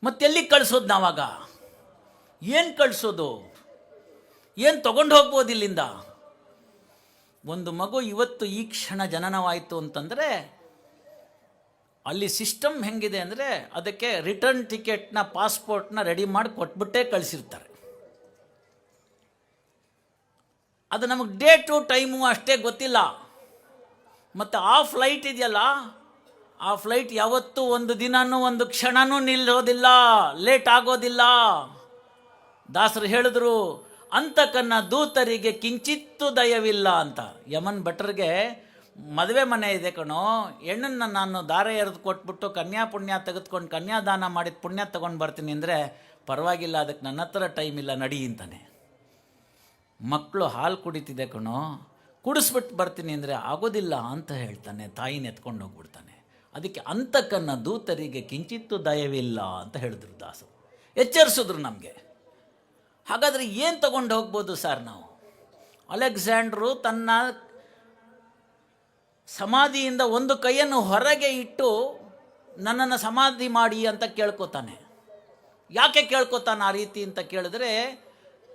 ಮತ್ತೆಲ್ಲಿಗೆ ಕಳಿಸೋದು ನಾವಾಗ? ಏನು ಕಳಿಸೋದು? ಏನು ತಗೊಂಡು ಹೋಗ್ಬೋದು ಇಲ್ಲಿಂದ? ಒಂದು ಮಗು ಇವತ್ತು ಈ ಕ್ಷಣ ಜನನವಾಯಿತು ಅಂತಂದರೆ ಅಲ್ಲಿ ಸಿಸ್ಟಮ್ ಹೆಂಗಿದೆ ಅಂದರೆ, ಅದಕ್ಕೆ ರಿಟರ್ನ್ ಟಿಕೆಟ್ನ, ಪಾಸ್ಪೋರ್ಟ್ನ ರೆಡಿ ಮಾಡಿ ಕೊಟ್ಬಿಟ್ಟೇ ಕಳಿಸಿರ್ತಾರೆ. ಅದು ನಮಗೆ ಡೇಟು ಟೈಮು ಅಷ್ಟೇ ಗೊತ್ತಿಲ್ಲ. ಮತ್ತು ಆ ಫ್ಲೈಟ್ ಇದೆಯಲ್ಲ, ಆ ಫ್ಲೈಟ್ ಯಾವತ್ತೂ ಒಂದು ದಿನನೂ ಒಂದು ಕ್ಷಣನೂ ನಿಲ್ಲೋದಿಲ್ಲ, ಲೇಟ್ ಆಗೋದಿಲ್ಲ. ದಾಸರು ಹೇಳಿದ್ರು, ಅಂತಕನ್ನ ದೂತರಿಗೆ ಕಿಂಚಿತ್ತೂ ದಯವಿಲ್ಲ ಅಂತ. ಯಮನ್ ಭಟ್ರಿಗೆ ಮದುವೆ ಮನೆ ಇದೆ ಕಣೋ, ಹೆಣ್ಣನ್ನು ನಾನು ದಾರೆ ಎರೆದು ಕೊಟ್ಬಿಟ್ಟು ಕನ್ಯಾ ಪುಣ್ಯ ತೆಗೆದುಕೊಂಡು ಕನ್ಯಾದಾನ ಮಾಡಿದ ಪುಣ್ಯ ತೊಗೊಂಡು ಬರ್ತೀನಿ ಅಂದರೆ, ಪರವಾಗಿಲ್ಲ, ಅದಕ್ಕೆ ನನ್ನ ಹತ್ರ ಟೈಮ್ ಇಲ್ಲ, ನಡಿ ಅಂತಾನೆ. ಮಕ್ಕಳು ಹಾಲು ಕುಡಿತಿದೆ ಕಣೋ, ಕುಡಿಸ್ಬಿಟ್ಟು ಬರ್ತೀನಿ ಅಂದರೆ ಆಗೋದಿಲ್ಲ ಅಂತ ಹೇಳ್ತಾನೆ, ತಾಯಿನ ಎತ್ಕೊಂಡು ಹೋಗ್ಬಿಡ್ತಾನೆ. ಅದಕ್ಕೆ ಅಂತಕನ್ನ ದೂತರಿಗೆ ಕಿಂಚಿತ್ತೂ ದಯವಿಲ್ಲ ಅಂತ ಹೇಳಿದ್ರು ದಾಸರು, ಎಚ್ಚರಿಸಿದ್ರು ನಮಗೆ. ಹಾಗಾದರೆ ಏನು ತಗೊಂಡು ಹೋಗ್ಬೋದು ಸರ್ ನಾವು? ಅಲೆಕ್ಸಾಂಡ್ರು ತನ್ನ ಸಮಾಧಿಯಿಂದ ಒಂದು ಕೈಯನ್ನು ಹೊರಗೆ ಇಟ್ಟು ನನ್ನನ್ನು ಸಮಾಧಿ ಮಾಡಿ ಅಂತ ಕೇಳ್ಕೊತಾನೆ. ಯಾಕೆ ಕೇಳ್ಕೊತಾನೆ ಆ ರೀತಿ ಅಂತ ಕೇಳಿದ್ರೆ,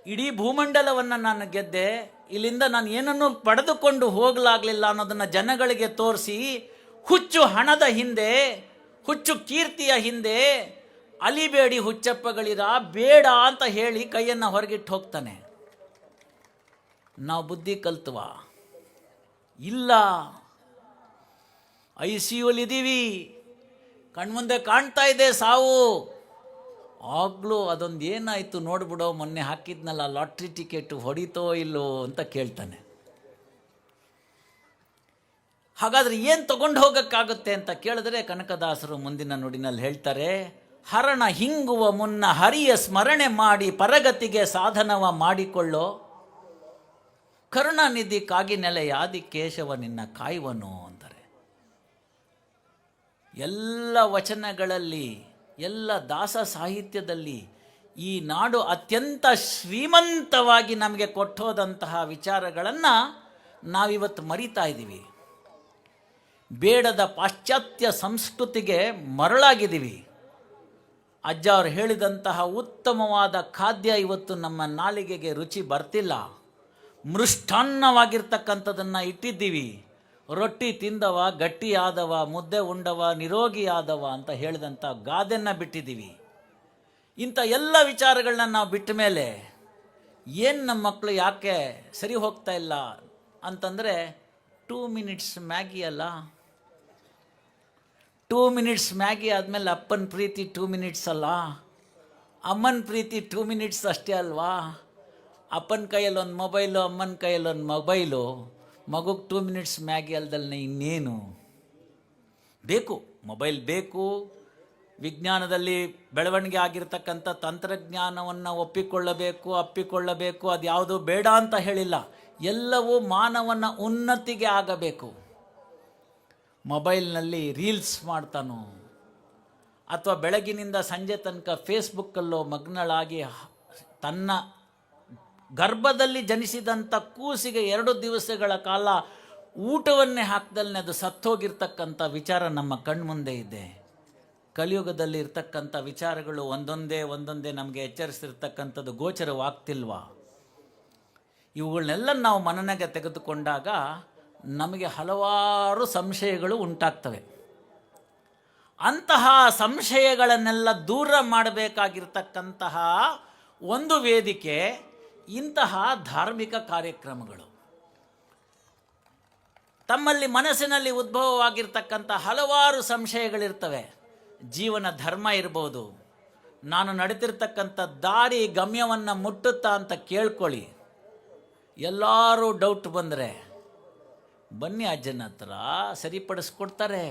ಇಡೀ ಭೂಮಂಡಲವನ್ನು ನಾನು ಗೆದ್ದೆ, ಇಲ್ಲಿಂದ ನಾನು ಏನನ್ನೂ ಪಡೆದುಕೊಂಡು ಹೋಗಲಾಗಲಿಲ್ಲ ಅನ್ನೋದನ್ನು ಜನಗಳಿಗೆ ತೋರಿಸಿ, ಹುಚ್ಚು ಹಣದ ಹಿಂದೆ, ಹುಚ್ಚು ಕೀರ್ತಿಯ ಹಿಂದೆ ಅಲಿಬೇಡಿ ಹುಚ್ಚಪ್ಪಗಳಿರ, ಬೇಡ ಅಂತ ಹೇಳಿ ಕೈಯನ್ನು ಹೊರಗಿಟ್ಟು ಹೋಗ್ತಾನೆ. ನಾವು ಬುದ್ಧಿ ಕಲ್ತವ? ಇಲ್ಲ. ಐ ಸಿ ಯುಲಿದ್ದೀವಿ, ಕಣ್ಮುಂದೆ ಕಾಣ್ತಾ ಇದೆ ಸಾವು. ಆಗಲೂ ಅದೊಂದು ಏನಾಯಿತು ನೋಡ್ಬಿಡೋ, ಮೊನ್ನೆ ಹಾಕಿದ್ನಲ್ಲ ಲಾಟ್ರಿ ಟಿಕೆಟ್ ಹೊಡಿತೋ ಇಲ್ಲೋ ಅಂತ ಕೇಳ್ತಾನೆ. ಹಾಗಾದರೆ ಏನು ತಗೊಂಡು ಹೋಗೋಕ್ಕಾಗುತ್ತೆ ಅಂತ ಕೇಳಿದ್ರೆ, ಕನಕದಾಸರು ಮುಂದಿನ ನುಡಿನಲ್ಲಿ ಹೇಳ್ತಾರೆ, ಹರಣ ಹಿಂಗುವ ಮುನ್ನ ಹರಿಯ ಸ್ಮರಣೆ ಮಾಡಿ ಪರಗತಿಗೆ ಸಾಧನವ ಮಾಡಿಕೊಳ್ಳೋ, ಕರುಣಾನಿಧಿ ಕಾಗಿನೆಲೆಯಾದಿ ಕೇಶವ ನಿನ್ನ ಕಾಯುವನು ಅಂತಾರೆ. ಎಲ್ಲ ವಚನಗಳಲ್ಲಿ, ಎಲ್ಲ ದಾಸ ಸಾಹಿತ್ಯದಲ್ಲಿ ಈ ನಾಡು ಅತ್ಯಂತ ಶ್ರೀಮಂತವಾಗಿ ನಮಗೆ ಕೊಟ್ಟೋದಂತಹ ವಿಚಾರಗಳನ್ನು ನಾವಿವತ್ತು ಮರಿತಾ ಇದ್ದೀವಿ. ಬೇಡದ ಪಾಶ್ಚಾತ್ಯ ಸಂಸ್ಕೃತಿಗೆ ಮರಳಾಗಿದ್ದೀವಿ. ಅಜ್ಜ ಅವರು ಹೇಳಿದಂತಹ ಉತ್ತಮವಾದ ಖಾದ್ಯ ಇವತ್ತು ನಮ್ಮ ನಾಲಿಗೆಗೆ ರುಚಿ ಬರ್ತಿಲ್ಲ. ಮೃಷ್ಟಾನ್ನವಾಗಿರ್ತಕ್ಕಂಥದ್ದನ್ನು ಇಟ್ಟಿದ್ದೀವಿ. ರೊಟ್ಟಿ ತಿಂದವ ಗಟ್ಟಿಯಾದವ, ಮುದ್ದೆ ಉಂಡವ ನಿರೋಗಿಯಾದವ ಅಂತ ಹೇಳಿದಂಥ ಗಾದೆಯನ್ನು ಬಿಟ್ಟಿದ್ದೀವಿ. ಇಂಥ ಎಲ್ಲ ವಿಚಾರಗಳನ್ನ ನಾವು ಬಿಟ್ಟ ಮೇಲೆ ಏನು ನಮ್ಮ ಮಕ್ಕಳು ಯಾಕೆ ಸರಿ ಹೋಗ್ತಾ ಇಲ್ಲ ಅಂತಂದರೆ 2 ಮಿನಿಟ್ಸ್ ಮ್ಯಾಗಿ ಅಲ್ಲ. 2 ಮಿನಿಟ್ಸ್ ಮ್ಯಾಗಿ ಆದಮೇಲೆ ಅಪ್ಪನ ಪ್ರೀತಿ 2 ಮಿನಿಟ್ಸ್ ಅಲ್ಲ, ಅಮ್ಮನ ಪ್ರೀತಿ 2 ಮಿನಿಟ್ಸ್ ಅಷ್ಟೇ ಅಲ್ವಾ. ಅಪ್ಪನ ಕೈಯಲ್ಲಿ ಒಂದು ಮೊಬೈಲು, ಅಮ್ಮನ ಕೈಯಲ್ಲಿ ಒಂದು ಮೊಬೈಲು, ಮಗುಗೆ 2 ಮಿನಿಟ್ಸ್ ಮ್ಯಾಗಿ ಅಲ್ದಲ್ಲೇ ಇನ್ನೇನು ಬೇಕು. ಮೊಬೈಲ್ ಬೇಕು. ವಿಜ್ಞಾನದಲ್ಲಿ ಬೆಳವಣಿಗೆ ಆಗಿರ್ತಕ್ಕಂಥ ತಂತ್ರಜ್ಞಾನವನ್ನು ಅಪ್ಪಿಕೊಳ್ಳಬೇಕು. ಅದು ಯಾವುದು ಬೇಡ ಅಂತ ಹೇಳಿಲ್ಲ, ಎಲ್ಲವೂ ಮಾನವನ ಉನ್ನತಿಗೆ ಆಗಬೇಕು. ಮೊಬೈಲ್ನಲ್ಲಿ ರೀಲ್ಸ್ ಮಾಡ್ತಾನೋ ಅಥವಾ ಬೆಳಗಿನಿಂದ ಸಂಜೆ ತನಕ ಫೇಸ್ಬುಕ್ಕಲ್ಲೋ ಮಗ್ನಳಾಗಿ ತನ್ನ ಗರ್ಭದಲ್ಲಿ ಜನಿಸಿದಂಥ ಕೂಸಿಗೆ 2 ದಿವಸಗಳ ಕಾಲ ಊಟವನ್ನೇ ಹಾಕ್ದಲ್ಲೇ ಅದು ಸತ್ತೋಗಿರ್ತಕ್ಕಂಥ ವಿಚಾರ ನಮ್ಮ ಕಣ್ಮುಂದೆ ಇದೆ. ಕಲಿಯುಗದಲ್ಲಿ ಇರ್ತಕ್ಕಂಥ ವಿಚಾರಗಳು ಒಂದೊಂದೇ ನಮಗೆ ಎಚ್ಚರಿಸಿರ್ತಕ್ಕಂಥದ್ದು ಗೋಚರವಾಗ್ತಿಲ್ವಾ? ಇವುಗಳನ್ನೆಲ್ಲ ನಾವು ಮನನೆಗೆ ತೆಗೆದುಕೊಂಡಾಗ ನಮಗೆ ಹಲವಾರು ಸಂಶಯಗಳು ಉಂಟಾಗ್ತವೆ. ಅಂತಹ ಸಂಶಯಗಳನ್ನೆಲ್ಲ ದೂರ ಮಾಡಬೇಕಾಗಿರ್ತಕ್ಕಂತಹ ಒಂದು ವೇದಿಕೆ ಇಂತಹ ಧಾರ್ಮಿಕ ಕಾರ್ಯಕ್ರಮಗಳು. ತಮ್ಮಲ್ಲಿ ಮನಸ್ಸಿನಲ್ಲಿ ಉದ್ಭವವಾಗಿರ್ತಕ್ಕಂಥ ಹಲವಾರು ಸಂಶಯಗಳಿರ್ತವೆ. ಜೀವನ ಧರ್ಮ ಇರ್ಬೋದು, ನಾನು ನಡೀತಿರ್ತಕ್ಕಂಥ ದಾರಿ ಗಮ್ಯವನ್ನು ಮುಟ್ಟುತ್ತಾ ಅಂತ ಕೇಳ್ಕೊಳ್ಳಿ. ಎಲ್ಲರೂ ಡೌಟ್ ಬಂದರೆ ಬನ್ನಿ ಅಜ್ಜನ ಹತ್ರ, ಸರಿಪಡಿಸ್ಕೊಡ್ತಾರೆ.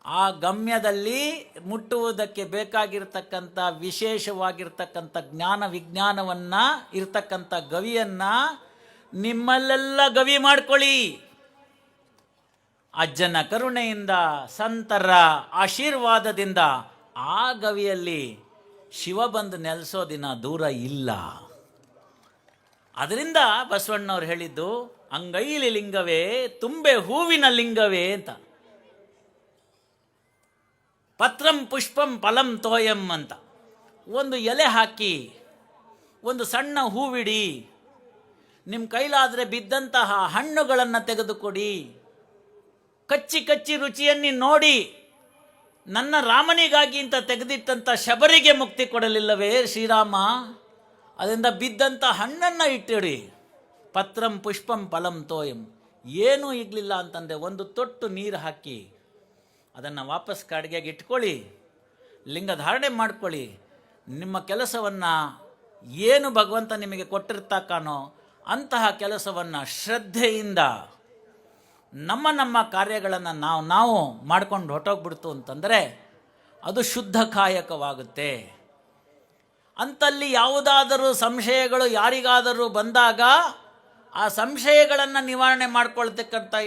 ಆ ಗಮ್ಯದಲ್ಲಿ ಮುಟ್ಟುವುದಕ್ಕೆ ಬೇಕಾಗಿರ್ತಕ್ಕಂಥ ವಿಶೇಷವಾಗಿರ್ತಕ್ಕಂಥ ಜ್ಞಾನ ವಿಜ್ಞಾನವನ್ನು ಇರ್ತಕ್ಕಂಥ ಗವಿಯನ್ನು ನಿಮ್ಮಲ್ಲೆಲ್ಲ ಗವಿ ಮಾಡ್ಕೊಳ್ಳಿ. ಅಜ್ಜನ ಕರುಣೆಯಿಂದ, ಸಂತರ ಆಶೀರ್ವಾದದಿಂದ ಆ ಗವಿಯಲ್ಲಿ ಶಿವ ಬಂದು ನೆಲೆಸೋ ದಿನ ದೂರ ಇಲ್ಲ. ಅದರಿಂದ ಬಸವಣ್ಣವ್ರು ಹೇಳಿದ್ದು ಅಂಗೈಲಿ ಲಿಂಗವೇ ತುಂಬೆ ಹೂವಿನ ಲಿಂಗವೇ ಅಂತ. ಪತ್ರಂ ಪುಷ್ಪಂ ಫಲಂ ತೋಯಂ ಅಂತ. ಒಂದು ಎಲೆ ಹಾಕಿ, ಒಂದು ಸಣ್ಣ ಹೂವಿಡಿ, ನಿಮ್ಮ ಕೈಲಾದರೆ ಬಿದ್ದಂತಹ ಹಣ್ಣುಗಳನ್ನು ತೆಗೆದುಕೊಡಿ, ಕಚ್ಚಿ ರುಚಿಯನ್ನಿ ನೋಡಿ. ನನ್ನ ರಾಮನಿಗಾಗಿ ಅಂತ ತೆಗೆದಿಟ್ಟಂಥ ಶಬರಿಗೆ ಮುಕ್ತಿ ಕೊಡಲಿಲ್ಲವೇ ಶ್ರೀರಾಮ? ಅದರಿಂದ ಬಿದ್ದಂಥ ಹಣ್ಣನ್ನು ಇಟ್ಟಿಡಿ. ಪತ್ರಂ ಪುಷ್ಪಂ ಫಲಂ ತೋಯಂ. ಏನೂ ಇಗಲಿಲ್ಲ ಅಂತಂದರೆ ಒಂದು ತೊಟ್ಟು ನೀರು ಹಾಕಿ ಅದನ್ನು ವಾಪಸ್ ಕಾಡಿಗೆಗೆ ಇಟ್ಕೊಳ್ಳಿ, ಲಿಂಗ ಧಾರಣೆ ಮಾಡ್ಕೊಳ್ಳಿ. ನಿಮ್ಮ ಕೆಲಸವನ್ನು ಏನು ಭಗವಂತ ನಿಮಗೆ ಕೊಟ್ಟಿರ್ತಕ್ಕನೋ ಅಂತಹ ಕೆಲಸವನ್ನು ಶ್ರದ್ಧೆಯಿಂದ ನಮ್ಮ ಕಾರ್ಯಗಳನ್ನು ನಾವು ಮಾಡ್ಕೊಂಡು ಹೊಟ್ಟೋಗ್ಬಿಡ್ತು ಅಂತಂದರೆ ಅದು ಶುದ್ಧ ಕಾಯಕವಾಗುತ್ತೆ. ಅಂತಲ್ಲಿ ಯಾವುದಾದರೂ ಸಂಶಯಗಳು ಯಾರಿಗಾದರೂ ಬಂದಾಗ ಆ ಸಂಶಯಗಳನ್ನು ನಿವಾರಣೆ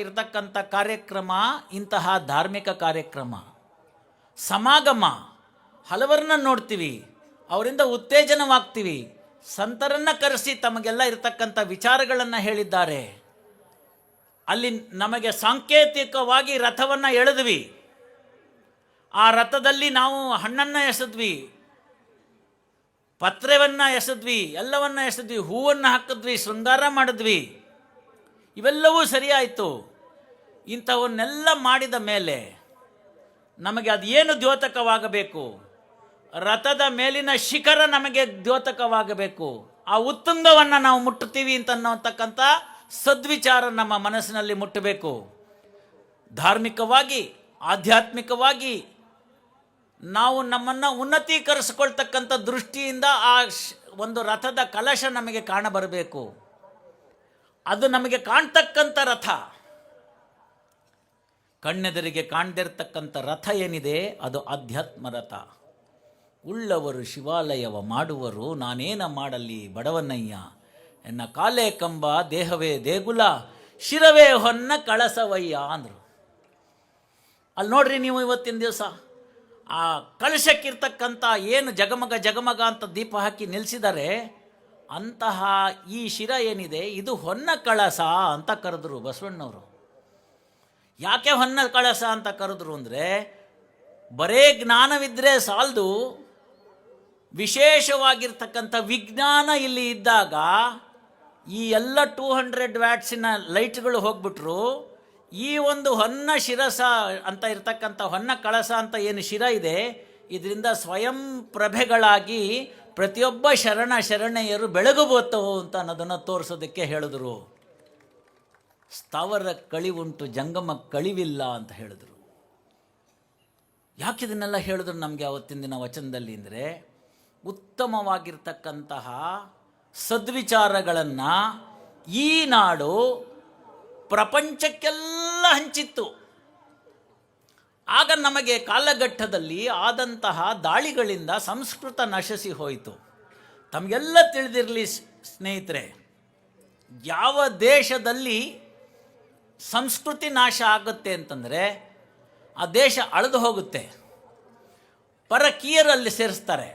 ಇರತಕ್ಕಂಥ ಕಾರ್ಯಕ್ರಮ ಇಂತಹ ಧಾರ್ಮಿಕ ಕಾರ್ಯಕ್ರಮ. ಸಮಾಗಮ, ಹಲವರನ್ನ ನೋಡ್ತೀವಿ, ಅವರಿಂದ ಉತ್ತೇಜನವಾಗ್ತೀವಿ. ಸಂತರನ್ನು ಕರೆಸಿ ತಮಗೆಲ್ಲ ಇರತಕ್ಕಂಥ ವಿಚಾರಗಳನ್ನು ಹೇಳಿದ್ದಾರೆ. ಅಲ್ಲಿ ನಮಗೆ ಸಾಂಕೇತಿಕವಾಗಿ ರಥವನ್ನು ಎಳೆದ್ವಿ. ಆ ರಥದಲ್ಲಿ ನಾವು ಹಣ್ಣನ್ನು ಎಸೆದ್ವಿ, ಪತ್ರೆಯನ್ನು ಎಸೆದ್ವಿ, ಎಲ್ಲವನ್ನ ಎಸೆದ್ವಿ, ಹೂವನ್ನು ಹಾಕಿದ್ವಿ, ಶೃಂಗಾರ ಮಾಡಿದ್ವಿ. ಇವೆಲ್ಲವೂ ಸರಿಯಾಯಿತು. ಇಂಥವನ್ನೆಲ್ಲ ಮಾಡಿದ ಮೇಲೆ ನಮಗೆ ಅದೇನು ದ್ಯೋತಕವಾಗಬೇಕು? ರಥದ ಮೇಲಿನ ಶಿಖರ ನಮಗೆ ದ್ಯೋತಕವಾಗಬೇಕು. ಆ ಉತ್ತುಂಗವನ್ನು ನಾವು ಮುಟ್ಟುತ್ತೀವಿ ಅಂತಕ್ಕಂಥ ಸದ್ವಿಚಾರ ನಮ್ಮ ಮನಸ್ಸಿನಲ್ಲಿ ಮುಟ್ಟಬೇಕು. ಧಾರ್ಮಿಕವಾಗಿ, ಆಧ್ಯಾತ್ಮಿಕವಾಗಿ ನಾವು ನಮ್ಮನ್ನು ಉನ್ನತೀಕರಿಸಿಕೊಳ್ತಕ್ಕಂಥ ದೃಷ್ಟಿಯಿಂದ ಆ ಒಂದು ರಥದ ಕಲಶ ನಮಗೆ ಕಾಣಬರಬೇಕು. ಅದು ನಮಗೆ ಕಾಣ್ತಕ್ಕಂಥ ರಥ. ಕಣ್ಣೆದುರಿಗೆ ಕಾಣದಿರ್ತಕ್ಕಂಥ ರಥ ಏನಿದೆ ಅದು ಅಧ್ಯಾತ್ಮ ರಥ. ಉಳ್ಳವರು ಶಿವಾಲಯವ ಮಾಡುವರು, ನಾನೇನ ಮಾಡಲಿ ಬಡವನಯ್ಯ, ಎನ್ನ ಕಾಲೇ ಕಂಬ ದೇಹವೇ ದೇಗುಲ, ಶಿರವೇ ಹೊನ್ನ ಕಳಸವಯ್ಯ ಅಂದರು. ಅಲ್ಲಿ ನೋಡ್ರಿ ನೀವು ಇವತ್ತಿನ ದಿವಸ ಆ ಕಳಶಕ್ಕಿರ್ತಕ್ಕಂಥ ಏನು ಜಗಮಗ ಅಂತ ದೀಪ ಹಾಕಿ ನಿಲ್ಲಿಸಿದ್ದಾರೆ, ಅಂತಹ ಈ ಶಿರ ಏನಿದೆ ಇದು ಹೊನ್ನ ಕಳಸ ಅಂತ ಕರೆದ್ರು ಬಸವಣ್ಣವರು. ಯಾಕೆ ಹೊನ್ನ ಕಳಸ ಅಂತ ಕರೆದ್ರು ಅಂದರೆ, ಬರೇ ಜ್ಞಾನವಿದ್ದರೆ ಸಾಲದು, ವಿಶೇಷವಾಗಿರ್ತಕ್ಕಂಥ ವಿಜ್ಞಾನ ಇಲ್ಲಿ ಇದ್ದಾಗ ಈ ಎಲ್ಲ 200 ವ್ಯಾಟ್ಸಿನ ಲೈಟ್ಗಳು ಹೋಗ್ಬಿಟ್ರು. ಈ ಒಂದು ಹೊನ್ನ ಶಿರಸ ಅಂತ ಇರ್ತಕ್ಕಂಥ ಹೊನ್ನ ಕಳಸ ಅಂತ ಏನು ಶಿರ ಇದೆ, ಇದರಿಂದ ಸ್ವಯಂ ಪ್ರಭೆಗಳಾಗಿ ಪ್ರತಿಯೊಬ್ಬ ಶರಣೆಯರು ಬೆಳಗಬೋತವು ಅಂತ ಅನ್ನೋದನ್ನು ತೋರಿಸೋದಕ್ಕೆ ಹೇಳಿದ್ರು. ಸ್ಥಾವರ ಕಳಿವುಂಟು ಜಂಗಮ ಕಳಿವಿಲ್ಲ ಅಂತ ಹೇಳಿದ್ರು. ಯಾಕೆ ಇದನ್ನೆಲ್ಲ ಹೇಳಿದ್ರು ನಮಗೆ ಆವತ್ತಿನ ದಿನ ವಚನದಲ್ಲಿ ಅಂದರೆ, ಉತ್ತಮವಾಗಿರ್ತಕ್ಕಂತಹ ಸದ್ವಿಚಾರಗಳನ್ನು ಈ ನಾಡು ಪ್ರಪಂಚಕ್ಕೆಲ್ಲ ಹಂಚಿತ್ತು. ಆಗ ನಮಗೆ ಕಾಲಘಟ್ಟದಲ್ಲಿ ಆದಂತಹ ದಾಳಿಗಳಿಂದ ಸಂಸ್ಕೃತ ನಶಿಸಿ ಹೋಯಿತು. ತಮಗೆಲ್ಲ ತಿಳಿದಿರಲಿ ಸ್ನೇಹಿತರೆ, ಯಾವ ದೇಶದಲ್ಲಿ ಸಂಸ್ಕೃತಿ ನಾಶ ಆಗುತ್ತೆ ಅಂತಂದರೆ ಆ ದೇಶ ಅಳೆದು ಹೋಗುತ್ತೆ. ಪರಕೀಯರಲ್ಲಿ ಸೇರಿಸ್ತಾರೆ,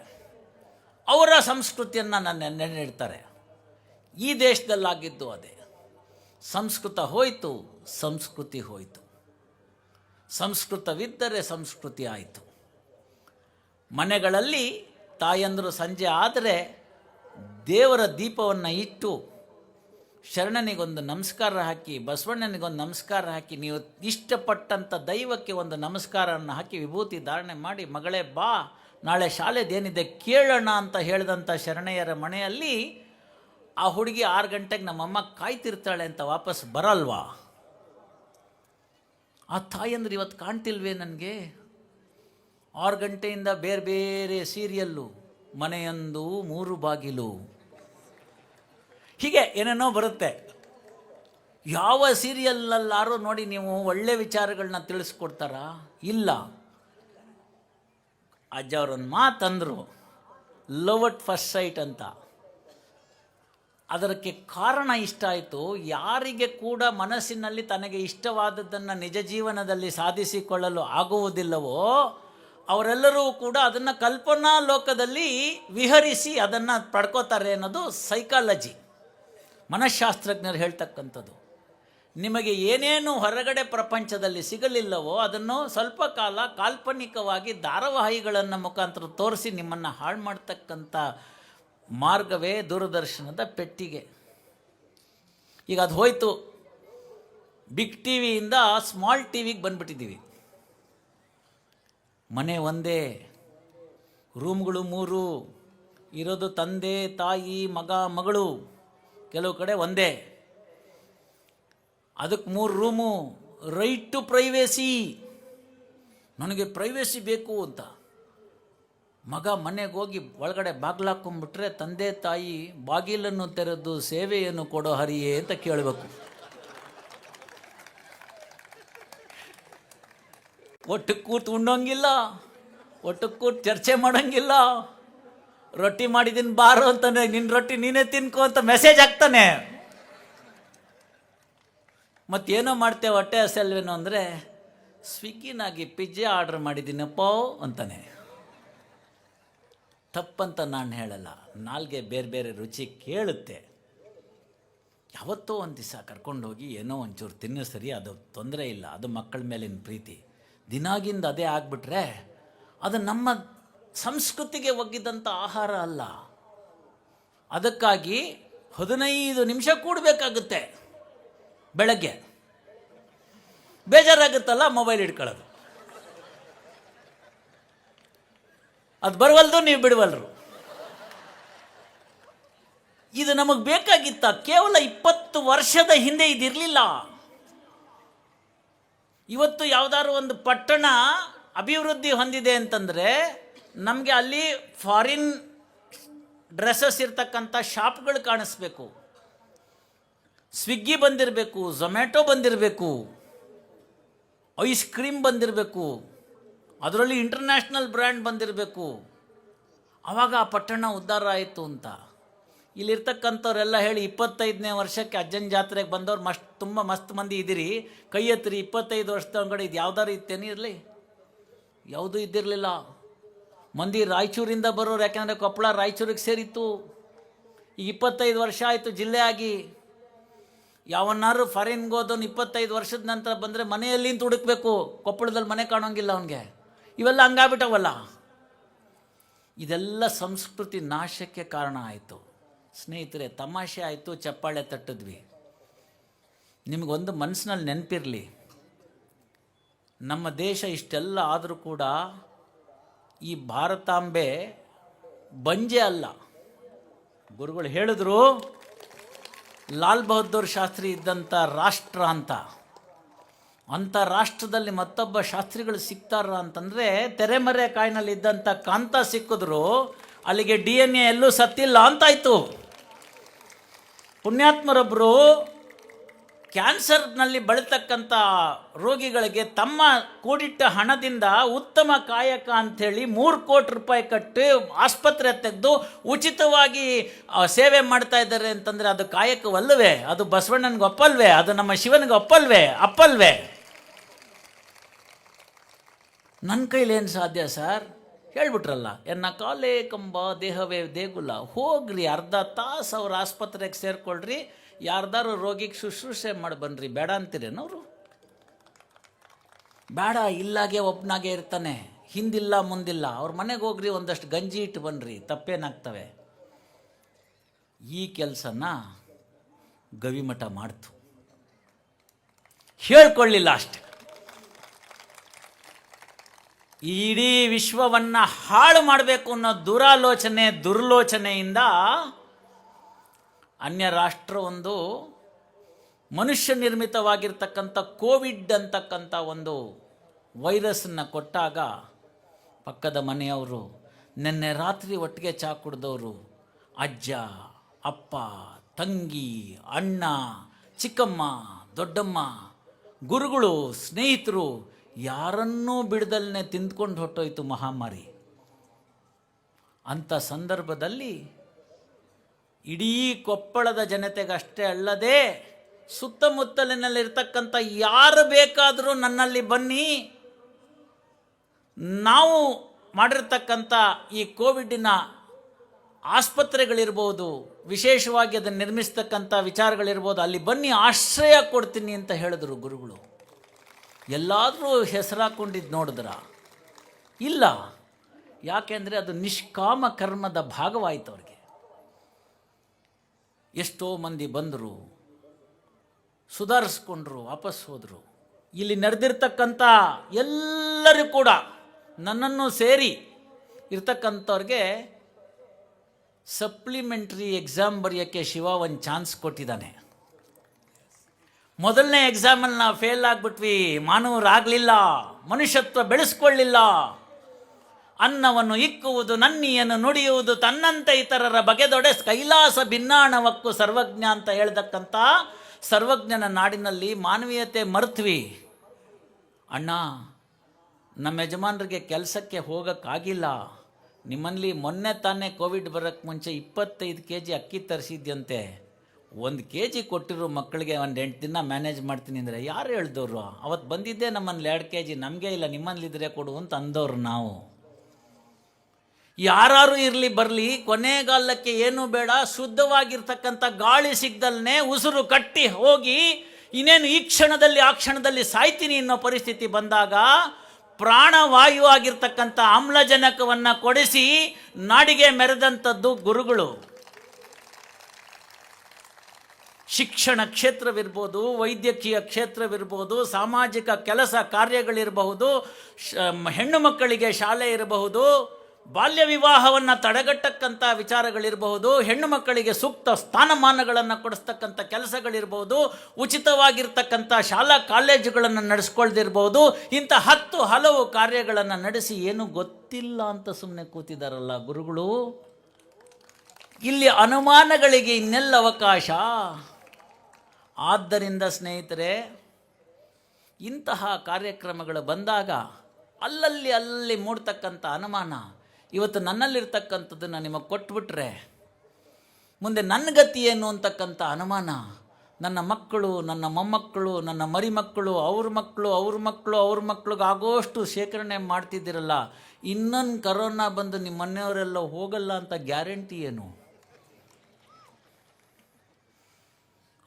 ಅವರ ಸಂಸ್ಕೃತಿಯನ್ನು ನೆನೆಡ್ತಾರೆ. ಈ ದೇಶದಲ್ಲಾಗಿದ್ದು ಅದೇ. ಸಂಸ್ಕೃತ ಹೋಯಿತು, ಸಂಸ್ಕೃತಿ ಹೋಯಿತು. ಸಂಸ್ಕೃತವಿದ್ದರೆ ಸಂಸ್ಕೃತಿ ಆಯಿತು. ಮನೆಗಳಲ್ಲಿ ತಾಯಂದರು ಸಂಜೆ ಆದರೆ ದೇವರ ದೀಪವನ್ನು ಇಟ್ಟು ಶರಣನಿಗೊಂದು ನಮಸ್ಕಾರ ಹಾಕಿ, ಬಸವಣ್ಣನಿಗೊಂದು ನಮಸ್ಕಾರ ಹಾಕಿ, ನೀವು ಇಷ್ಟಪಟ್ಟಂಥ ದೈವಕ್ಕೆ ಒಂದು ನಮಸ್ಕಾರವನ್ನು ಹಾಕಿ ವಿಭೂತಿ ಧಾರಣೆ ಮಾಡಿ, ಮಗಳೇ ಬಾ ನಾಳೆ ಶಾಲೆದೇನಿದೆ ಕೇಳೋಣ ಅಂತ ಹೇಳಿದಂಥ ಶರಣೆಯರ ಮನೆಯಲ್ಲಿ ಆ ಹುಡುಗಿ 6 ಗಂಟೆಗೆ ನಮ್ಮಮ್ಮ ಕಾಯ್ತಿರ್ತಾಳೆ ಅಂತ ವಾಪಸ್ ಬರಲ್ವಾ? ಆ ತಾಯಂದ್ರೆ ಇವತ್ತು ಕಾಣ್ತಿಲ್ವೇ ನನಗೆ? 6 ಗಂಟೆಯಿಂದ ಬೇರೆ ಬೇರೆ ಸೀರಿಯಲ್ಲು, ಮನೆಯೊಂದು 3 ಬಾಗಿಲು, ಹೀಗೆ ಏನೇನೋ ಬರುತ್ತೆ. ಯಾವ ಸೀರಿಯಲ್ಲಾರು ನೋಡಿ ನೀವು ಒಳ್ಳೆ ವಿಚಾರಗಳನ್ನ ತಿಳಿಸ್ಕೊಡ್ತಾರಾ? ಇಲ್ಲ. ಅಜ್ಜವ್ರೊಂದು ಮಾತಂದರು, ಲವ್ ಅಟ್ ಫಸ್ಟ್ ಸೈಟ್ ಅಂತ. ಅದಕ್ಕೆ ಕಾರಣ ಇಷ್ಟ ಆಯಿತು. ಯಾರಿಗೆ ಕೂಡ ಮನಸ್ಸಿನಲ್ಲಿ ತನಗೆ ಇಷ್ಟವಾದದ್ದನ್ನು ನಿಜ ಜೀವನದಲ್ಲಿ ಸಾಧಿಸಿಕೊಳ್ಳಲು ಆಗುವುದಿಲ್ಲವೋ ಅವರೆಲ್ಲರೂ ಕೂಡ ಅದನ್ನು ಕಲ್ಪನಾ ಲೋಕದಲ್ಲಿ ವಿಹರಿಸಿ ಅದನ್ನು ಪಡ್ಕೋತಾರೆ ಅನ್ನೋದು ಸೈಕಾಲಜಿ, ಮನಃಶಾಸ್ತ್ರಜ್ಞರು ಹೇಳ್ತಕ್ಕಂಥದ್ದು. ನಿಮಗೆ ಏನೇನು ಹೊರಗಡೆ ಪ್ರಪಂಚದಲ್ಲಿ ಸಿಗಲಿಲ್ಲವೋ ಅದನ್ನು ಸ್ವಲ್ಪ ಕಾಲ ಕಾಲ್ಪನಿಕವಾಗಿ ಧಾರಾವಾಹಿಗಳನ್ನು ಮುಖಾಂತರ ತೋರಿಸಿ ನಿಮ್ಮನ್ನು ಹಾಳು ಮಾಡ್ತಕ್ಕಂಥ ಮಾರ್ಗವೇ ದೂರದರ್ಶನದ ಪೆಟ್ಟಿಗೆ. ಈಗ ಅದು ಹೋಯಿತು. ಬಿಗ್ ಟಿ ವಿಯಿಂದ ಸ್ಮಾಲ್ ಟಿ ವಿಗೆ ಬಂದುಬಿಟ್ಟಿದ್ದೀವಿ. ಮನೆ ಒಂದೇ, ರೂಮ್ಗಳು 3, ಇರೋದು ತಂದೆ ತಾಯಿ ಮಗ ಮಗಳು, ಕೆಲವು ಕಡೆ ಒಂದೇ, ಅದಕ್ಕೆ 3 ರೂಮು. ರೈಟ್ ಟು ಪ್ರೈವೇಸಿ, ನನಗೆ ಪ್ರೈವೇಸಿ ಬೇಕು ಅಂತ. ಮಗ ಮನೆಗೆ ಹೋಗಿ ಒಳಗಡೆ ಬಾಗಿಲಾಕೊಂಡ್ಬಿಟ್ರೆ ತಂದೆ ತಾಯಿ ಬಾಗಿಲನ್ನು ತೆರೆದು ಸೇವೆಯನ್ನು ಕೊಡೋ ಹರಿಯೇ ಅಂತ ಕೇಳಬೇಕು. ಒಟ್ಟು ಕೂತು ಉಣ್ಣೋಂಗಿಲ್ಲ, ಒಟ್ಟು ಕೂತು ಚರ್ಚೆ ಮಾಡೋಂಗಿಲ್ಲ. ರೊಟ್ಟಿ ಮಾಡಿದ್ದೀನಿ ಬಾರು ಅಂತಾನೆ, ನಿನ್ನ ರೊಟ್ಟಿ ನೀನೇ ತಿನ್ಕೋ ಅಂತ ಮೆಸೇಜ್ ಹಾಕ್ತಾನೆ. ಮತ್ತೇನೋ ಮಾಡ್ತೇವೆ ಹೊಟ್ಟೆ ಹಸಲ್ವೇನೋ ಅಂದರೆ, ಸ್ವಿಗ್ಗಿನಾಗಿ ಪಿಜ್ಜಾ ಆರ್ಡ್ರ್ ಮಾಡಿದ್ದೀನಪ್ಪ ಅಂತಾನೆ. ತಪ್ಪಂತ ನಾನು ಹೇಳಲ್ಲ, ನಾಲ್ಗೆ ಬೇರೆ ಬೇರೆ ರುಚಿ ಕೇಳುತ್ತೆ. ಯಾವತ್ತೋ ಒಂದು ದಿವಸ ಕರ್ಕೊಂಡೋಗಿ ಏನೋ ಒಂಚೂರು ತಿನ್ನಿಸ್ರಿ, ಅದು ತೊಂದರೆ ಇಲ್ಲ, ಅದು ಮಕ್ಕಳ ಮೇಲಿನ ಪ್ರೀತಿ. ದಿನಾಗಿಂದ ಅದೇ ಆಗಿಬಿಟ್ರೆ ಅದು ನಮ್ಮ ಸಂಸ್ಕೃತಿಗೆ ಒಗ್ಗಿದಂಥ ಆಹಾರ ಅಲ್ಲ. ಅದಕ್ಕಾಗಿ 15 ನಿಮಿಷ ಕೂಡಬೇಕಾಗುತ್ತೆ. ಬೆಳಗ್ಗೆ ಬೇಜಾರಾಗುತ್ತಲ್ಲ, ಮೊಬೈಲ್ ಇಟ್ಕೊಳ್ಳೋದು. ಅದು ಬರವಲ್ದು, ನೀವು ಬಿಡವಲ್ರು. ಇದು ನಮಗೆ ಬೇಕಾಗಿತ್ತ? ಕೇವಲ 20 ವರ್ಷದ ಹಿಂದೆ ಇದಿರಲಿಲ್ಲ. ಇವತ್ತು ಯಾವುದಾದ್ರು ಒಂದು ಪಟ್ಟಣ ಅಭಿವೃದ್ಧಿ ಹೊಂದಿದೆ ಅಂತಂದರೆ ನಮಗೆ ಅಲ್ಲಿ ಫಾರಿನ್ ಡ್ರೆಸ್ಸಸ್ ಇರ್ತಕ್ಕಂಥ ಶಾಪ್ಗಳು ಕಾಣಿಸ್ಬೇಕು, ಸ್ವಿಗ್ಗಿ ಬಂದಿರಬೇಕು, ಝೊಮ್ಯಾಟೊ ಬಂದಿರಬೇಕು, ಐಸ್ ಕ್ರೀಮ್ ಬಂದಿರಬೇಕು, ಅದರಲ್ಲಿ ಇಂಟರ್ನ್ಯಾಷನಲ್ ಬ್ರ್ಯಾಂಡ್ ಬಂದಿರಬೇಕು. ಆವಾಗ ಆ ಪಟ್ಟಣ ಉದ್ಧಾರ ಆಯಿತು ಅಂತ. ಇಲ್ಲಿರ್ತಕ್ಕಂಥವ್ರೆಲ್ಲ ಹೇಳಿ 25ನೇ ವರ್ಷಕ್ಕೆ ಅಜ್ಜನ ಜಾತ್ರೆಗೆ ಬಂದವ್ರು ತುಂಬ ಮಸ್ತ್ ಮಂದಿ ಇದ್ದೀರಿ, ಕೈ ಎತ್ತಿರಿ. 25 ವರ್ಷದ ಒಳಗಡೆ ಇದು ಯಾವ್ದಾರು ಇತ್ತೇನೇ ಇರಲಿ? ಯಾವುದೂ ಇದ್ದಿರಲಿಲ್ಲ. ಮಂದಿ ರಾಯಚೂರಿಂದ ಬರೋರು, ಯಾಕೆಂದರೆ ಕೊಪ್ಪಳ ರಾಯಚೂರಿಗೆ ಸೇರಿತ್ತು. ಈಗ 25 ವರ್ಷ ಆಯಿತು ಜಿಲ್ಲೆ ಆಗಿ. ಯಾವನ್ನಾರು ಫಾರಿನ್ಗೆ ಹೋದವನು 25 ವರ್ಷದ ನಂತರ ಬಂದರೆ ಮನೆಯಲ್ಲಿಂದ ಹುಡುಕ್ಬೇಕು, ಕೊಪ್ಪಳದಲ್ಲಿ ಮನೆ ಕಾಣೋಂಗಿಲ್ಲ ಅವನಿಗೆ. ಇವೆಲ್ಲ ಹಂಗಾಗ್ಬಿಟ್ಟವಲ್ಲ. ಇದೆಲ್ಲ ಸಂಸ್ಕೃತಿ ನಾಶಕ್ಕೆ ಕಾರಣ ಆಯಿತು. ಸ್ನೇಹಿತರೆ, ತಮಾಷೆ ಆಯಿತು, ಚಪ್ಪಾಳೆ ತಟ್ಟಿದ್ವಿ. ನಿಮಗೊಂದು ಮನಸ್ಸಿನಲ್ಲಿ ನೆನಪಿರಲಿ, ನಮ್ಮ ದೇಶ ಇಷ್ಟೆಲ್ಲ ಆದರೂ ಕೂಡ ಈ ಭಾರತಾಂಬೆ ಬಂಜೆ ಅಲ್ಲ. ಗುರುಗಳು ಹೇಳಿದ್ರು, ಲಾಲ್ ಬಹದ್ದೂರ್ ಶಾಸ್ತ್ರಿ ಇದ್ದಂಥ ರಾಷ್ಟ್ರ ಅಂತ. ಅಂಥ ರಾಷ್ಟ್ರದಲ್ಲಿ ಮತ್ತೊಬ್ಬ ಶಾಸ್ತ್ರಿಗಳು ಸಿಗ್ತಾರ ಅಂತಂದರೆ ತೆರೆಮರೆ ಕಾಯಿನಲ್ಲಿ ಇದ್ದಂಥ ಕಾಂತ ಸಿಕ್ಕಿದ್ರು ಅಲ್ಲಿಗೆ DNA ಎಲ್ಲೂ ಸತ್ತಿಲ್ಲ ಅಂತಾಯಿತು. ಪುಣ್ಯಾತ್ಮರೊಬ್ಬರು ಕ್ಯಾನ್ಸರ್ನಲ್ಲಿ ಬಳತಕ್ಕಂಥ ರೋಗಿಗಳಿಗೆ ತಮ್ಮ ಕೂಡಿಟ್ಟ ಹಣದಿಂದ ಉತ್ತಮ ಕಾಯಕ ಅಂಥೇಳಿ 3 ಕೋಟಿ ರೂಪಾಯಿ ಕಟ್ಟಿ ಆಸ್ಪತ್ರೆ ತೆಗೆದು ಉಚಿತವಾಗಿ ಸೇವೆ ಮಾಡ್ತಾ ಇದ್ದಾರೆ ಅಂತಂದರೆ ಅದು ಕಾಯಕವಲ್ಲವೇ? ಅದು ಬಸವಣ್ಣನಿಗೆ ಒಪ್ಪಲ್ವೇ? ಅದು ನಮ್ಮ ಶಿವನಿಗೆ ಅಪ್ಪಲ್ವೇ? ನನ್ನ ಕೈಲೇನು ಸಾಧ್ಯ ಸರ್? ಹೇಳ್ಬಿಟ್ರಲ್ಲ, ಎನ್ನ ಕಾಲೇ ಕಂಬ ದೇಹವೇ ದೇಗುಲ. ಹೋಗ್ರಿ, ಅರ್ಧ ತಾಸು ಅವ್ರ ಆಸ್ಪತ್ರೆಗೆ ಸೇರ್ಕೊಳ್ರಿ, ಯಾರ್ದಾರು ರೋಗಿಗೆ ಶುಶ್ರೂಷೆ ಮಾಡಿ ಬನ್ನಿರಿ. ಬೇಡ ಅಂತೀರೇನವರು? ಬೇಡ, ಇಲ್ಲಾಗೆ ಒಬ್ಬನಾಗೆ ಇರ್ತಾನೆ, ಹಿಂದಿಲ್ಲ ಮುಂದಿಲ್ಲ. ಅವ್ರ ಮನೆಗೆ ಹೋಗ್ರಿ, ಒಂದಷ್ಟು ಗಂಜಿ ಇಟ್ಟು ಬನ್ನಿರಿ, ತಪ್ಪೇನಾಗ್ತವೆ? ಈ ಕೆಲಸನ ಗವಿಮಠ ಮಾಡ್ತು, ಹೇಳ್ಕೊಳ್ಳಿಲ್ಲ ಅಷ್ಟೆ. ಇಡೀ ವಿಶ್ವವನ್ನು ಹಾಳು ಮಾಡಬೇಕು ಅನ್ನೋ ದುರ್ಲೋಚನೆಯಿಂದ ಅನ್ಯ ರಾಷ್ಟ್ರ ಒಂದು ಮನುಷ್ಯ ನಿರ್ಮಿತವಾಗಿರ್ತಕ್ಕಂಥ ಕೋವಿಡ್ ಅಂತಕ್ಕಂಥ ಒಂದು ವೈರಸ್ಸನ್ನು ಕೊಟ್ಟಾಗ ಪಕ್ಕದ ಮನೆಯವರು, ನಿನ್ನೆ ರಾತ್ರಿ ಒಟ್ಟಿಗೆ ಚಾ ಕುಡಿದವರು, ಅಜ್ಜ, ಅಪ್ಪ, ತಂಗಿ, ಅಣ್ಣ, ಚಿಕ್ಕಮ್ಮ, ದೊಡ್ಡಮ್ಮ, ಗುರುಗಳು, ಸ್ನೇಹಿತರು ಯಾರನ್ನೂ ಬಿಡದಲ್ಲೇ ತಿಂದ್ಕೊಂಡು ಹೊಟ್ಟೋಯ್ತು ಮಹಾಮಾರಿ. ಅಂಥ ಸಂದರ್ಭದಲ್ಲಿ ಇಡೀ ಕೊಪ್ಪಳದ ಜನತೆಗಷ್ಟೇ ಅಲ್ಲದೆ ಸುತ್ತಮುತ್ತಲಿನಲ್ಲಿರ್ತಕ್ಕಂಥ ಯಾರು ಬೇಕಾದರೂ ನನ್ನಲ್ಲಿ ಬನ್ನಿ, ನಾವು ಮಾಡಿರ್ತಕ್ಕಂಥ ಈ ಕೋವಿಡಿನ ಆಸ್ಪತ್ರೆಗಳಿರ್ಬೋದು, ವಿಶೇಷವಾಗಿ ಅದನ್ನು ನಿರ್ಮಿಸ್ತಕ್ಕಂಥ ವಿಚಾರಗಳಿರ್ಬೋದು, ಅಲ್ಲಿ ಬನ್ನಿ, ಆಶ್ರಯ ಕೊಡ್ತೀನಿ ಅಂತ ಹೇಳಿದ್ರು ಗುರುಗಳು. ಎಲ್ಲಾದರೂ ಹೆಸರಾಕೊಂಡಿದ್ದು ನೋಡಿದ್ರ? ಇಲ್ಲ. ಯಾಕೆಂದರೆ ಅದು ನಿಷ್ಕಾಮ ಕರ್ಮದ ಭಾಗವಾಯಿತು ಅವ್ರಿಗೆ. ಎಷ್ಟೋ ಮಂದಿ ಬಂದರು, ಸುಧಾರಿಸ್ಕೊಂಡ್ರು, ವಾಪಸ್ ಹೋದರು. ಇಲ್ಲಿ ನಡೆದಿರ್ತಕ್ಕಂಥ ಎಲ್ಲರೂ ಕೂಡ ನನ್ನನ್ನು ಸೇರಿ ಇರ್ತಕ್ಕಂಥವ್ರಿಗೆ ಸಪ್ಲಿಮೆಂಟ್ರಿ ಎಕ್ಸಾಮ್ ಬರೆಯೋಕ್ಕೆ ಶಿವ ಒಂದು ಚಾನ್ಸ್ ಕೊಟ್ಟಿದ್ದಾನೆ. ಮೊದಲನೇ ಎಕ್ಸಾಮಲ್ಲಿ ನಾವು ಫೇಲ್ ಆಗಿಬಿಟ್ವಿ, ಮಾನವರಾಗಲಿಲ್ಲ, ಮನುಷ್ಯತ್ವ ಬೆಳೆಸ್ಕೊಳ್ಳಿಲ್ಲ. ಅನ್ನವನ್ನು ಇಕ್ಕುವುದು, ನನ್ನಿಯನ್ನು ನುಡಿಯುವುದು, ತನ್ನಂತೆ ಇತರರ ಬಗೆದೊಡೆ ಕೈಲಾಸ ಭಿನ್ನಾಣವಕ್ಕೂ ಸರ್ವಜ್ಞ ಅಂತ ಹೇಳ್ತಕ್ಕಂಥ ಸರ್ವಜ್ಞನ ನಾಡಿನಲ್ಲಿ ಮಾನವೀಯತೆ ಮರೆತ್ವಿ. ಅಣ್ಣ, ನಮ್ಮ ಯಜಮಾನರಿಗೆ ಕೆಲಸಕ್ಕೆ ಹೋಗೋಕ್ಕಾಗಿಲ್ಲ. ನಿಮ್ಮಲ್ಲಿ ಮೊನ್ನೆ ತಾನೇ ಕೋವಿಡ್ ಬರೋಕ್ಕೆ ಮುಂಚೆ 25 kg ಅಕ್ಕಿ ತರಿಸಿದ್ಯಂತೆ. 1 kg ಕೊಟ್ಟಿರೋ ಮಕ್ಕಳಿಗೆ ಒಂದು 8 ದಿನ ಮ್ಯಾನೇಜ್ ಮಾಡ್ತೀನಿ ಅಂದರೆ ಯಾರು ಹೇಳ್ದವ್ರು? ಅವತ್ತು ಬಂದಿದ್ದೆ ನಮ್ಮಲ್ಲಿ 2 kg, ನಮಗೆ ಇಲ್ಲ, ನಿಮ್ಮಲ್ಲಿದ್ದರೆ ಕೊಡು ಅಂತ ಅಂದವ್ರು ನಾವು. ಯಾರು ಇರಲಿ ಬರಲಿ, ಕೊನೆಗಾಲಕ್ಕೆ ಏನೂ ಬೇಡ, ಶುದ್ಧವಾಗಿರ್ತಕ್ಕಂಥ ಗಾಳಿ ಸಿಗ್ದಲ್ಲೇ ಉಸಿರು ಕಟ್ಟಿ ಹೋಗಿ ಇನ್ನೇನು ಈ ಕ್ಷಣದಲ್ಲಿ ಆ ಕ್ಷಣದಲ್ಲಿ ಸಾಯ್ತೀನಿ ಅನ್ನೋ ಪರಿಸ್ಥಿತಿ ಬಂದಾಗ ಪ್ರಾಣವಾಯು ಆಗಿರ್ತಕ್ಕಂಥ ಆಮ್ಲಜನಕವನ್ನು ಕೊಡಿಸಿ ನಾಡಿಗೆ ಮೆರೆದಂಥದ್ದು ಗುರುಗಳು. ಶಿಕ್ಷಣ ಕ್ಷೇತ್ರವಿರ್ಬೋದು, ವೈದ್ಯಕೀಯ ಕ್ಷೇತ್ರವಿರ್ಬೋದು, ಸಾಮಾಜಿಕ ಕೆಲಸ ಕಾರ್ಯಗಳಿರಬಹುದು, ಹೆಣ್ಣು ಮಕ್ಕಳಿಗೆ ಶಾಲೆ ಇರಬಹುದು, ಬಾಲ್ಯ ವಿವಾಹವನ್ನು ತಡೆಗಟ್ಟಕ್ಕಂಥ ವಿಚಾರಗಳಿರಬಹುದು, ಹೆಣ್ಣು ಮಕ್ಕಳಿಗೆ ಸೂಕ್ತ ಸ್ಥಾನಮಾನಗಳನ್ನು ಕೊಡಿಸ್ತಕ್ಕಂಥ ಕೆಲಸಗಳಿರ್ಬೋದು, ಉಚಿತವಾಗಿರ್ತಕ್ಕಂಥ ಶಾಲಾ ಕಾಲೇಜುಗಳನ್ನು ನಡೆಸ್ಕೊಳ್ದಿರ್ಬೋದು. ಇಂಥ 10 ಹಲವು ಕಾರ್ಯಗಳನ್ನು ನಡೆಸಿ ಏನು ಗೊತ್ತಿಲ್ಲ ಅಂತ ಸುಮ್ಮನೆ ಕೂತಿದ್ದಾರಲ್ಲ ಗುರುಗಳು. ಇಲ್ಲಿ ಅನುಮಾನಗಳಿಗೆ ಇನ್ನೆಲ್ಲ ಅವಕಾಶ? ಆದ್ದರಿಂದ ಸ್ನೇಹಿತರೆ, ಇಂತಹ ಕಾರ್ಯಕ್ರಮಗಳು ಬಂದಾಗ ಅಲ್ಲಲ್ಲಿ ಮೂಡ್ತಕ್ಕಂಥ ಅನುಮಾನ, ಇವತ್ತು ನನ್ನಲ್ಲಿರ್ತಕ್ಕಂಥದ್ದನ್ನು ನಿಮಗೆ ಕೊಟ್ಬಿಟ್ರೆ ಮುಂದೆ ನನ್ನ ಗತಿ ಏನು ಅಂತಕ್ಕಂಥ ಅನುಮಾನ, ನನ್ನ ಮಕ್ಕಳು, ನನ್ನ ಮೊಮ್ಮಕ್ಕಳು, ನನ್ನ ಮರಿಮಕ್ಕಳು, ಅವ್ರ ಮಕ್ಕಳಿಗೆ ಆಗೋಷ್ಟು ಶೇಖರಣೆ ಮಾಡ್ತಿದ್ದೀರಲ್ಲ, ಇನ್ನೊಂದು ಕರೋನಾ ಬಂದು ನಿಮ್ಮ ಮನೆಯವರೆಲ್ಲ ಹೋಗಲ್ಲ ಅಂತ ಗ್ಯಾರಂಟಿ ಏನು?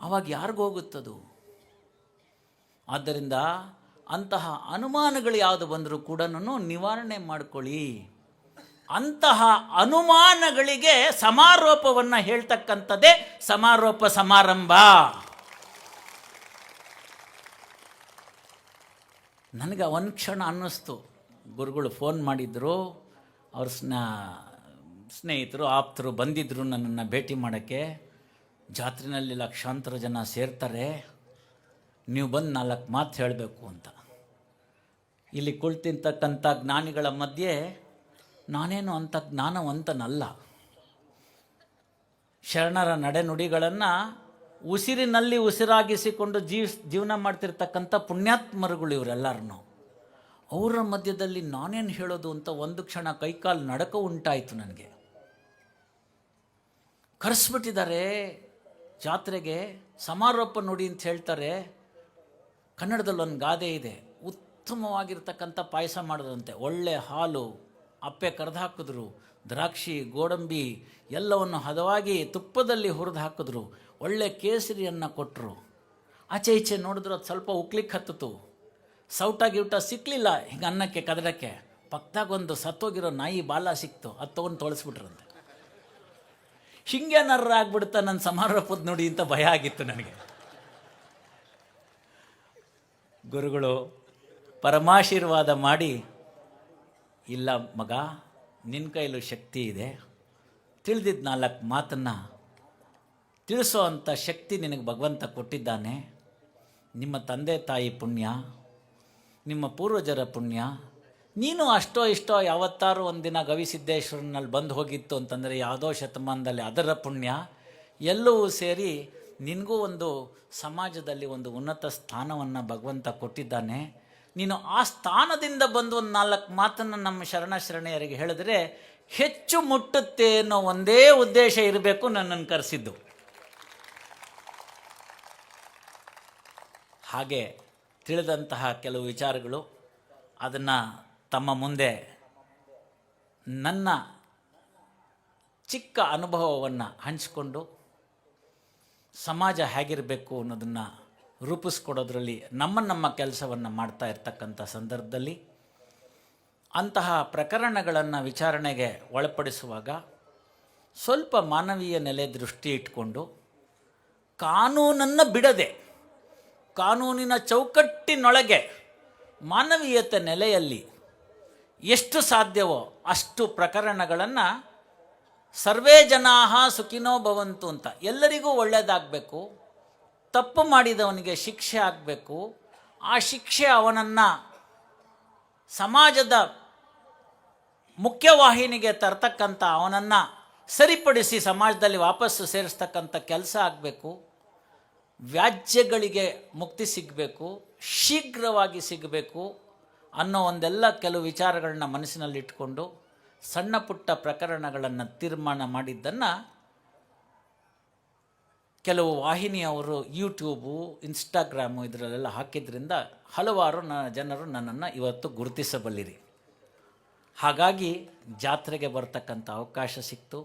ಆವಾಗ ಯಾರಿಗೋಗುತ್ತದು? ಆದ್ದರಿಂದ ಅಂತಹ ಅನುಮಾನಗಳು ಯಾವುದು ಬಂದರೂ ಕೂಡ ನಿವಾರಣೆ ಮಾಡ್ಕೊಳ್ಳಿ. ಅಂತಹ ಅನುಮಾನಗಳಿಗೆ ಸಮಾರೋಪವನ್ನು ಹೇಳ್ತಕ್ಕಂಥದ್ದೇ ಸಮಾರೋಪ ಸಮಾರಂಭ. ನನಗೆ ಒಂದು ಕ್ಷಣ ಅನ್ನಿಸ್ತು, ಗುರುಗಳು ಫೋನ್ ಮಾಡಿದ್ರು, ಅವ್ರ ಸ್ನೇಹಿತರು ಆಪ್ತರು ಬಂದಿದ್ದರು ನನ್ನನ್ನು ಭೇಟಿ ಮಾಡೋಕ್ಕೆ. ಜಾತ್ರೆಯಲ್ಲಿ ಲಕ್ಷಾಂತರ ಜನ ಸೇರ್ತಾರೆ, ನೀವು ಬಂದು 4 ಮಾತು ಹೇಳಬೇಕು ಅಂತ. ಇಲ್ಲಿ ಕುಳಿತಿರ್ತಕ್ಕಂಥ ಜ್ಞಾನಿಗಳ ಮಧ್ಯೆ ನಾನೇನು ಅಂಥ ಜ್ಞಾನವಂತನಲ್ಲ. ಶರಣರ ನಡೆನುಡಿಗಳನ್ನು ಉಸಿರಿನಲ್ಲಿ ಉಸಿರಾಗಿಸಿಕೊಂಡು ಜೀವನ ಮಾಡ್ತಿರ್ತಕ್ಕಂಥ ಪುಣ್ಯಾತ್ಮರುಗಳು ಇವರೆಲ್ಲರನ್ನು. ಅವರ ಮಧ್ಯದಲ್ಲಿ ನಾನೇನು ಹೇಳೋದು ಅಂತ ಒಂದು ಕ್ಷಣ ಕೈಕಾಲು ನಡಕ ಉಂಟಾಯಿತು ನನಗೆ. ಕರೆಸ್ಬಿಟ್ಟಿದ್ದಾರೆ ಜಾತ್ರೆಗೆ, ಸಮಾರೋಪ ನುಡಿ ಅಂತ ಹೇಳ್ತಾರೆ. ಕನ್ನಡದಲ್ಲಿ ಒಂದು ಗಾದೆ ಇದೆ, ಉತ್ತಮವಾಗಿರ್ತಕ್ಕಂಥ ಪಾಯಸ ಮಾಡೋದಂತೆ. ಒಳ್ಳೆ ಹಾಲು, ಅಪ್ಪೆ ಕರೆದು ಹಾಕಿದ್ರು, ದ್ರಾಕ್ಷಿ, ಗೋಡಂಬಿ ಎಲ್ಲವನ್ನು ಹದವಾಗಿ ತುಪ್ಪದಲ್ಲಿ ಹುರಿದು ಹಾಕಿದ್ರು, ಒಳ್ಳೆ ಕೇಸರಿಯನ್ನು ಕೊಟ್ಟರು. ಆಚೆ ಈಚೆ ನೋಡಿದ್ರು ಅದು ಸ್ವಲ್ಪ ಉಕ್ಲಿಕ್ಕೆ ಹತ್ತಿತು. ಸೌಟ ಸಿಕ್ಕಲಿಲ್ಲ ಹಿಂಗೆ ಅನ್ನಕ್ಕೆ ಕದಡಕ್ಕೆ. ಪಕ್ಕದಾಗೊಂದು ಸತ್ತೋಗಿರೋ ನಾಯಿ ಬಾಲ ಸಿಕ್ತು, ಅದು ತೊಗೊಂಡು ತೊಳಸ್ಬಿಟ್ರಂತೆ. ಹಿಂಗೇನಾರ ಆಗ್ಬಿಡ್ತಾ ನನ್ನ ಸಮಾರೋಪದ ನುಡಿ ಅಂತ ಭಯ ಆಗಿತ್ತು ನನಗೆ. ಗುರುಗಳು ಪರಮಾಶೀರ್ವಾದ ಮಾಡಿ, ಇಲ್ಲ ಮಗ, ನಿನ್ನ ಕೈಲೂ ಶಕ್ತಿ ಇದೆ, ತಿಳಿದಿದ್ದ 4 ಮಾತನ್ನು ತಿಳಿಸೋ ಅಂಥ ಶಕ್ತಿ ನಿನಗೆ ಭಗವಂತ ಕೊಟ್ಟಿದ್ದಾನೆ. ನಿಮ್ಮ ತಂದೆ ತಾಯಿ ಪುಣ್ಯ, ನಿಮ್ಮ ಪೂರ್ವಜರ ಪುಣ್ಯ, ನೀನು ಅಷ್ಟೋ ಇಷ್ಟೋ ಯಾವತ್ತಾರು ಒಂದಿನ ಗವಿಸಿದ್ದೇಶ್ವರನಲ್ಲಿ ಬಂದು ಹೋಗಿತ್ತು ಅಂತಂದರೆ ಯಾವುದೋ ಶತಮಾನದಲ್ಲಿ ಅದರ ಪುಣ್ಯ ಎಲ್ಲವೂ ಸೇರಿ ನಿನಗೂ ಒಂದು ಸಮಾಜದಲ್ಲಿ ಒಂದು ಉನ್ನತ ಸ್ಥಾನವನ್ನು ಭಗವಂತ ಕೊಟ್ಟಿದ್ದಾನೆ. ನೀನು ಆ ಸ್ಥಾನದಿಂದ ಬಂದು ಒಂದು 4 ಮಾತನ್ನು ನಮ್ಮ ಶರಣೆಯರಿಗೆ ಹೇಳಿದ್ರೆ ಹೆಚ್ಚು ಮುಟ್ಟುತ್ತೆ ಅನ್ನೋ ಒಂದೇ ಉದ್ದೇಶ ಇರಬೇಕು ನನ್ನನ್ನು ಕರೆಸಿದ್ದು. ಹಾಗೆ ತಿಳಿದಂತಹ ಕೆಲವು ವಿಚಾರಗಳು, ಅದನ್ನು ತಮ್ಮ ಮುಂದೆ ನನ್ನ ಚಿಕ್ಕ ಅನುಭವವನ್ನು ಹಂಚಿಕೊಂಡು ಸಮಾಜ ಹೇಗಿರಬೇಕು ಅನ್ನೋದನ್ನು ರೂಪಿಸ್ಕೊಡೋದ್ರಲ್ಲಿ ನಮ್ಮ ಕೆಲಸವನ್ನು ಮಾಡ್ತಾ ಇರ್ತಕ್ಕಂಥ ಸಂದರ್ಭದಲ್ಲಿ ಅಂತಹ ಪ್ರಕರಣಗಳನ್ನು ವಿಚಾರಣೆಗೆ ಒಳಪಡಿಸುವಾಗ ಸ್ವಲ್ಪ ಮಾನವೀಯ ನೆಲೆ ದೃಷ್ಟಿ ಇಟ್ಕೊಂಡು ಕಾನೂನನ್ನು ಬಿಡದೆ ಕಾನೂನಿನ ಚೌಕಟ್ಟಿನೊಳಗೆ ಮಾನವೀಯತೆ ನೆಲೆಯಲ್ಲಿ ಎಷ್ಟು ಸಾಧ್ಯವೋ ಅಷ್ಟು ಪ್ರಕರಣಗಳನ್ನು ಸರ್ವೇ ಜನಾಃ ಸುಖಿನೋ ಭವಂತು ಅಂತ, ಎಲ್ಲರಿಗೂ ಒಳ್ಳೆಯದಾಗಬೇಕು, ತಪ್ಪು ಮಾಡಿದವನಿಗೆ ಶಿಕ್ಷೆ ಆಗಬೇಕು, ಆ ಶಿಕ್ಷೆ ಅವನನ್ನು ಸಮಾಜದ ಮುಖ್ಯವಾಹಿನಿಗೆ ತರ್ತಕ್ಕಂಥ, ಅವನನ್ನು ಸರಿಪಡಿಸಿ ಸಮಾಜದಲ್ಲಿ ವಾಪಸ್ಸು ಸೇರಿಸ್ತಕ್ಕಂಥ ಕೆಲಸ ಆಗಬೇಕು, ವ್ಯಾಜ್ಯಗಳಿಗೆ ಮುಕ್ತಿ ಸಿಗಬೇಕು, ಶೀಘ್ರವಾಗಿ ಸಿಗಬೇಕು ಅನ್ನೋ ಒಂದೆಲ್ಲ ಕೆಲವು ವಿಚಾರಗಳನ್ನ ಮನಸ್ಸಿನಲ್ಲಿಟ್ಕೊಂಡು ಸಣ್ಣ ಪುಟ್ಟ ಪ್ರಕರಣಗಳನ್ನು ತೀರ್ಮಾನ ಮಾಡಿದ್ದನ್ನು ಕೆಲವು ವಾಹಿನಿಯವರು ಯೂಟ್ಯೂಬು, ಇನ್ಸ್ಟಾಗ್ರಾಮು ಇದರಲ್ಲೆಲ್ಲ ಹಾಕಿದ್ರಿಂದ ಹಲವಾರು ಜನರು ನನ್ನನ್ನು ಇವತ್ತು ಗುರುತಿಸಬಲ್ಲಿರಿ. ಹಾಗಾಗಿ ಜಾತ್ರೆಗೆ ಬರ್ತಕ್ಕಂಥ ಅವಕಾಶ ಸಿಕ್ತು.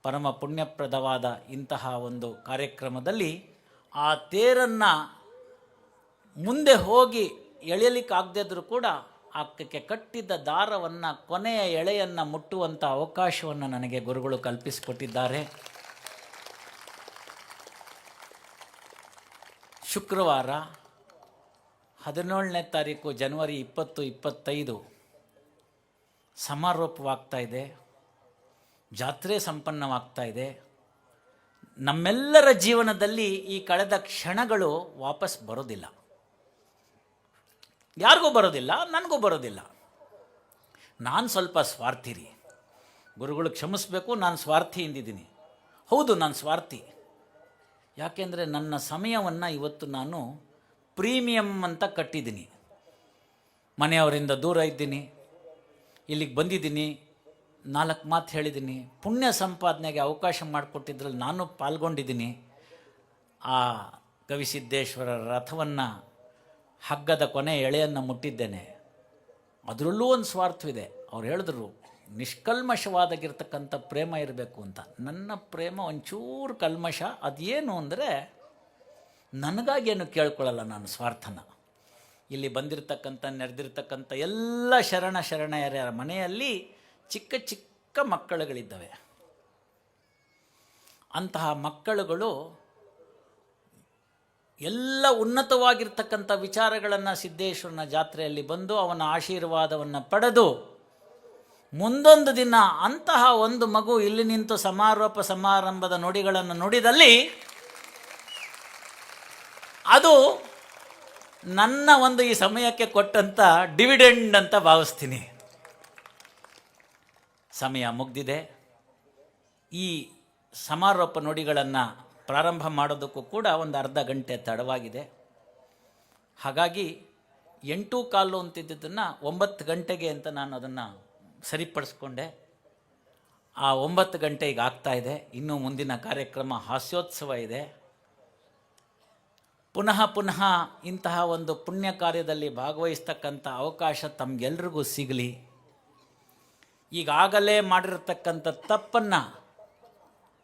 ಪರಮ ಪುಣ್ಯಪ್ರದವಾದ ಇಂತಹ ಒಂದು ಕಾರ್ಯಕ್ರಮದಲ್ಲಿ ಆ ತೇರನ್ನು ಮುಂದೆ ಹೋಗಿ ಎಳೆಯಲಿಕ್ಕಾಗದಿದ್ದರೂ ಕೂಡ ಆಕೆ ಕಟ್ಟಿದ್ದ ದಾರವನ್ನು, ಕೊನೆಯ ಎಳೆಯನ್ನು ಮುಟ್ಟುವಂಥ ಅವಕಾಶವನ್ನು ನನಗೆ ಗುರುಗಳು ಕಲ್ಪಿಸಿಕೊಟ್ಟಿದ್ದಾರೆ. ಶುಕ್ರವಾರ 17ನೇ ತಾರೀಕು ಜನವರಿ 2025 ಸಮಾರೋಪವಾಗ್ತಾ ಇದೆ, ಜಾತ್ರೆ ಸಂಪನ್ನವಾಗ್ತಾ ಇದೆ. ನಮ್ಮೆಲ್ಲರ ಜೀವನದಲ್ಲಿ ಈ ಕಳೆದ ಕ್ಷಣಗಳು ವಾಪಸ್ ಬರೋದಿಲ್ಲ, ಯಾರಿಗೂ ಬರೋದಿಲ್ಲ, ನನಗೂ ಬರೋದಿಲ್ಲ. ನಾನು ಸ್ವಲ್ಪ ಸ್ವಾರ್ಥಿ ರೀ, ಗುರುಗಳು ಕ್ಷಮಿಸಬೇಕು, ನಾನು ಸ್ವಾರ್ಥಿ ಎಂದಿದ್ದೀನಿ. ಹೌದು, ನಾನು ಸ್ವಾರ್ಥಿ. ಯಾಕೆಂದರೆ ನನ್ನ ಸಮಯವನ್ನು ಇವತ್ತು ನಾನು ಪ್ರೀಮಿಯಮ್ ಅಂತ ಕಟ್ಟಿದ್ದೀನಿ. ಮನೆಯವರಿಂದ ದೂರ ಇದ್ದೀನಿ, ಇಲ್ಲಿಗೆ ಬಂದಿದ್ದೀನಿ, 4 ಮಾತು ಹೇಳಿದ್ದೀನಿ, ಪುಣ್ಯ ಸಂಪಾದನೆಗೆ ಅವಕಾಶ ಮಾಡಿಕೊಟ್ಟಿದ್ರಲ್ಲಿ ನಾನು ಪಾಲ್ಗೊಂಡಿದ್ದೀನಿ. ಆ ಗವಿಸಿದ್ದೇಶ್ವರರ ರಥವನ್ನು, ಹಗ್ಗದ ಕೊನೆ ಎಳೆಯನ್ನು ಮುಟ್ಟಿದ್ದೇನೆ. ಅದರಲ್ಲೂ ಒಂದು ಸ್ವಾರ್ಥವಿದೆ. ಅವ್ರು ಹೇಳಿದ್ರು ನಿಷ್ಕಲ್ಮಶವಾದಾಗಿರ್ತಕ್ಕಂಥ ಪ್ರೇಮ ಇರಬೇಕು ಅಂತ. ನನ್ನ ಪ್ರೇಮ ಒಂಚೂರು ಕಲ್ಮಶ. ಅದೇನು ಅಂದರೆ, ನನಗಾಗೇನು ಕೇಳ್ಕೊಳ್ಳಲ್ಲ ನಾನು ಸ್ವಾರ್ಥನ. ಇಲ್ಲಿ ಬಂದಿರತಕ್ಕಂಥ ನೆರೆದಿರ್ತಕ್ಕಂಥ ಎಲ್ಲ ಶರಣೆಯರ ಮನೆಯಲ್ಲಿ ಚಿಕ್ಕ ಚಿಕ್ಕ ಮಕ್ಕಳುಗಳಿದ್ದಾವೆ. ಅಂತಹ ಮಕ್ಕಳುಗಳು ಎಲ್ಲ ಉನ್ನತವಾಗಿರ್ತಕ್ಕಂಥ ವಿಚಾರಗಳನ್ನು ಸಿದ್ದೇಶ್ವರನ ಜಾತ್ರೆಯಲ್ಲಿ ಬಂದು ಅವನ ಆಶೀರ್ವಾದವನ್ನು ಪಡೆದು ಮುಂದೊಂದು ದಿನ ಅಂತಹ ಒಂದು ಮಗು ಇಲ್ಲಿ ನಿಂತು ಸಮಾರೋಪ ಸಮಾರಂಭದ ನುಡಿಗಳನ್ನು ನುಡಿದಲ್ಲಿ ಅದು ನನ್ನ ಒಂದು ಈ ಸಮಯಕ್ಕೆ ಕೊಟ್ಟಂಥ ಡಿವಿಡೆಂಡ್ ಅಂತ ಭಾವಿಸ್ತೀನಿ. ಸಮಯ ಮುಗ್ದಿದೆ. ಈ ಸಮಾರೋಪ ನುಡಿಗಳನ್ನು ಪ್ರಾರಂಭ ಮಾಡೋದಕ್ಕೂ ಕೂಡ ಒಂದು ಅರ್ಧ ಗಂಟೆ ತಡವಾಗಿದೆ. ಹಾಗಾಗಿ 8:15 ಅಂತಿದ್ದನ್ನು 9 ಗಂಟೆಗೆ ಅಂತ ನಾನು ಅದನ್ನು ಸರಿಪಡಿಸ್ಕೊಂಡೆ. ಆ 9 ಗಂಟೆ ಈಗ ಆಗ್ತಾ ಇದೆ. ಇನ್ನೂ ಮುಂದಿನ ಕಾರ್ಯಕ್ರಮ ಹಾಸ್ಯೋತ್ಸವ ಇದೆ. ಪುನಃ ಪುನಃ ಇಂತಹ ಒಂದು ಪುಣ್ಯ ಕಾರ್ಯದಲ್ಲಿ ಭಾಗವಹಿಸ್ತಕ್ಕಂಥ ಅವಕಾಶ ತಮಗೆಲ್ರಿಗೂ ಸಿಗಲಿ. ಈಗಾಗಲೇ ಮಾಡಿರತಕ್ಕಂಥ ತಪ್ಪನ್ನು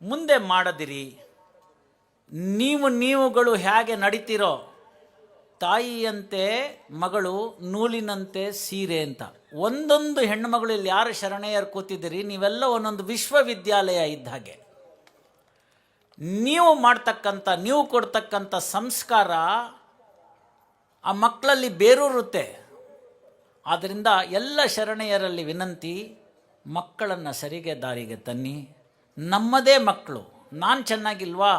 ಮುಂದೆ ಮಾಡದಿರಿ. ನೀವುಗಳು ಹೇಗೆ ನಡೀತಿರೋ ತಾಯಿಯಂತೆ ಮಗಳು ನೂಲಿನಂತೆ ಸೀರೆ ಅಂತ. ಒಂದೊಂದು ಹೆಣ್ಣುಮಗಳು ಇಲ್ಲಿ ಯಾರು ಶರಣೆಯರು ಕೂತಿದ್ದೀರಿ, ನೀವೆಲ್ಲ ಒಂದೊಂದು ವಿಶ್ವವಿದ್ಯಾಲಯ ಇದ್ದ ಹಾಗೆ. ನೀವು ಕೊಡ್ತಕ್ಕಂಥ ಸಂಸ್ಕಾರ ಆ ಮಕ್ಕಳಲ್ಲಿ ಬೇರೂರುತ್ತೆ. ಆದ್ದರಿಂದ ಎಲ್ಲ ಶರಣೆಯರಲ್ಲಿ ವಿನಂತಿ, ಮಕ್ಕಳನ್ನು ಸರಿಗೆ ದಾರಿಗೆ ತನ್ನಿ. ನಮ್ಮದೇ ಮಕ್ಕಳು. ನಾನು ಚೆನ್ನಾಗಿಲ್ವಾ,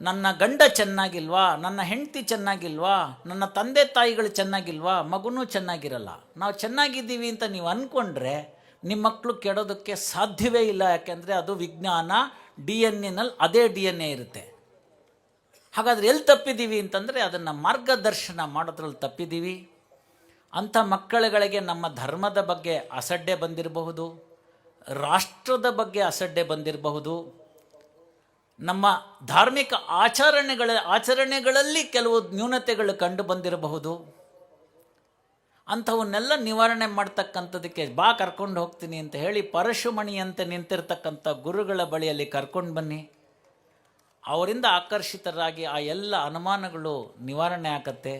ನನ್ನ ಗಂಡ ಚೆನ್ನಾಗಿಲ್ವಾ, ನನ್ನ ಹೆಂಡತಿ ಚೆನ್ನಾಗಿಲ್ವಾ, ನನ್ನ ತಂದೆ ತಾಯಿಗಳು ಚೆನ್ನಾಗಿಲ್ವಾ, ಮಗುನೂ ಚೆನ್ನಾಗಿರಲ್ಲ. ನಾವು ಚೆನ್ನಾಗಿದ್ದೀವಿ ಅಂತ ನೀವು ಅಂದ್ಕೊಂಡ್ರೆ ನಿಮ್ಮ ಮಕ್ಕಳು ಕೆಡೋದಕ್ಕೆ ಸಾಧ್ಯವೇ ಇಲ್ಲ. ಯಾಕೆಂದರೆ ಅದು ವಿಜ್ಞಾನ, DNA ಅದೇ DNA ಇರುತ್ತೆ. ಹಾಗಾದರೆ ಎಲ್ಲಿ ತಪ್ಪಿದ್ದೀವಿ ಅಂತಂದರೆ ಅದನ್ನು ಮಾರ್ಗದರ್ಶನ ಮಾಡೋದ್ರಲ್ಲಿ ತಪ್ಪಿದ್ದೀವಿ. ಅಂಥ ಮಕ್ಕಳುಗಳಿಗೆ ನಮ್ಮ ಧರ್ಮದ ಬಗ್ಗೆ ಅಸಡ್ಡೆ ಬಂದಿರಬಹುದು, ರಾಷ್ಟ್ರದ ಬಗ್ಗೆ ಅಸಡ್ಡೆ ಬಂದಿರಬಹುದು, ನಮ್ಮ ಧಾರ್ಮಿಕ ಆಚರಣೆಗಳಲ್ಲಿ ಕೆಲವು ನ್ಯೂನತೆಗಳು ಕಂಡು ಬಂದಿರಬಹುದು. ಅಂಥವನ್ನೆಲ್ಲ ನಿವಾರಣೆ ಮಾಡ್ತಕ್ಕಂಥದ್ದಕ್ಕೆ ಕರ್ಕೊಂಡು ಹೋಗ್ತೀನಿ ಅಂತ ಹೇಳಿ ಪರಶುಮಣಿಯಂತೆ ನಿಂತಿರ್ತಕ್ಕಂಥ ಗುರುಗಳ ಬಳಿಯಲ್ಲಿ ಕರ್ಕೊಂಡು ಬನ್ನಿ. ಅವರಿಂದ ಆಕರ್ಷಿತರಾಗಿ ಆ ಎಲ್ಲ ಅನುಮಾನಗಳು ನಿವಾರಣೆ ಆಗತ್ತೆ.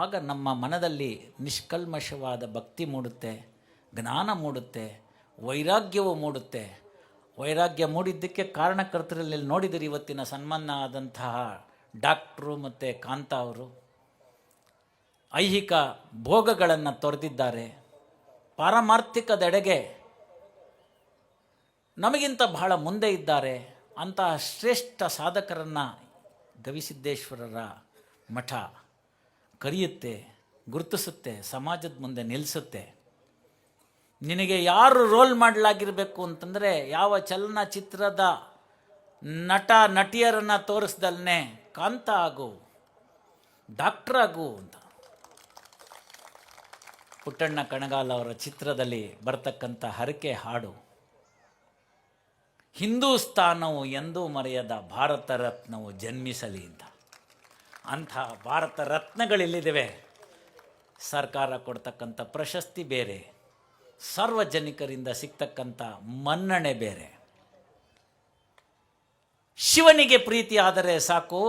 ಆಗ ನಮ್ಮ ಮನದಲ್ಲಿ ನಿಷ್ಕಲ್ಮಶವಾದ ಭಕ್ತಿ ಮೂಡುತ್ತೆ, ಜ್ಞಾನ ಮೂಡುತ್ತೆ, ವೈರಾಗ್ಯವೂ ಮೂಡುತ್ತೆ. ವೈರಾಗ್ಯ ಮೂಡಿದ್ದಕ್ಕೆ ಕಾರಣಕರ್ತರಲ್ಲಿ ನೋಡಿದಿರಿ. ಇವತ್ತಿನ ಸನ್ಮಾನ ಆದಂತಹ ಡಾಕ್ಟ್ರು ಮತ್ತು ಕಾಂತ ಅವರು ಐಹಿಕ ಭೋಗಗಳನ್ನು ತೊರೆದಿದ್ದಾರೆ. ಪಾರಮಾರ್ಥಿಕದೆಡೆಗೆ ನಮಗಿಂತ ಬಹಳ ಮುಂದೆ ಇದ್ದಾರೆ. ಅಂತಹ ಶ್ರೇಷ್ಠ ಸಾಧಕರನ್ನು ಗವಿಸಿದ್ದೇಶ್ವರರ ಮಠ ಕರೆಯುತ್ತೆ, ಗುರುತಿಸುತ್ತೆ, ಸಮಾಜದ ಮುಂದೆ ನಿಲ್ಲಿಸುತ್ತೆ. ನಿನಗೆ ಯಾರು ರೋಲ್ ಮಾಡಲಾಗಿರಬೇಕು ಅಂತಂದರೆ ಯಾವ ಚಲನಚಿತ್ರದ ನಟ ನಟಿಯರನ್ನು ತೋರಿಸ್ದಲ್ನೇ ಕಾಂತ ಆಗು, ಡಾಕ್ಟರ್ ಆಗು ಅಂತ. ಪುಟ್ಟಣ್ಣ ಕಣಗಾಲ್ ಅವರ ಚಿತ್ರದಲ್ಲಿ ಬರ್ತಕ್ಕಂಥ ಹರಕೆ ಹಾಡು, ಹಿಂದೂಸ್ತಾನವು ಎಂದೂ ಮರೆಯದ ಭಾರತ ರತ್ನವು ಜನ್ಮಿಸಲಿ ಅಂತ. ಅಂಥ ಭಾರತ ರತ್ನಗಳಿಲ್ಲಿವೆ. ಸರ್ಕಾರ ಕೊಡ್ತಕ್ಕಂಥ ಪ್ರಶಸ್ತಿ ಬೇರೆ, ಸಾರ್ವಜನಿಕರಿಂದ ಸಿಗ್ತಕ್ಕಂಥ ಮನ್ನಣೆ ಬೇರೆ. ಶಿವನಿಗೆ ಪ್ರೀತಿ ಆದರೆ ಸಾಕು,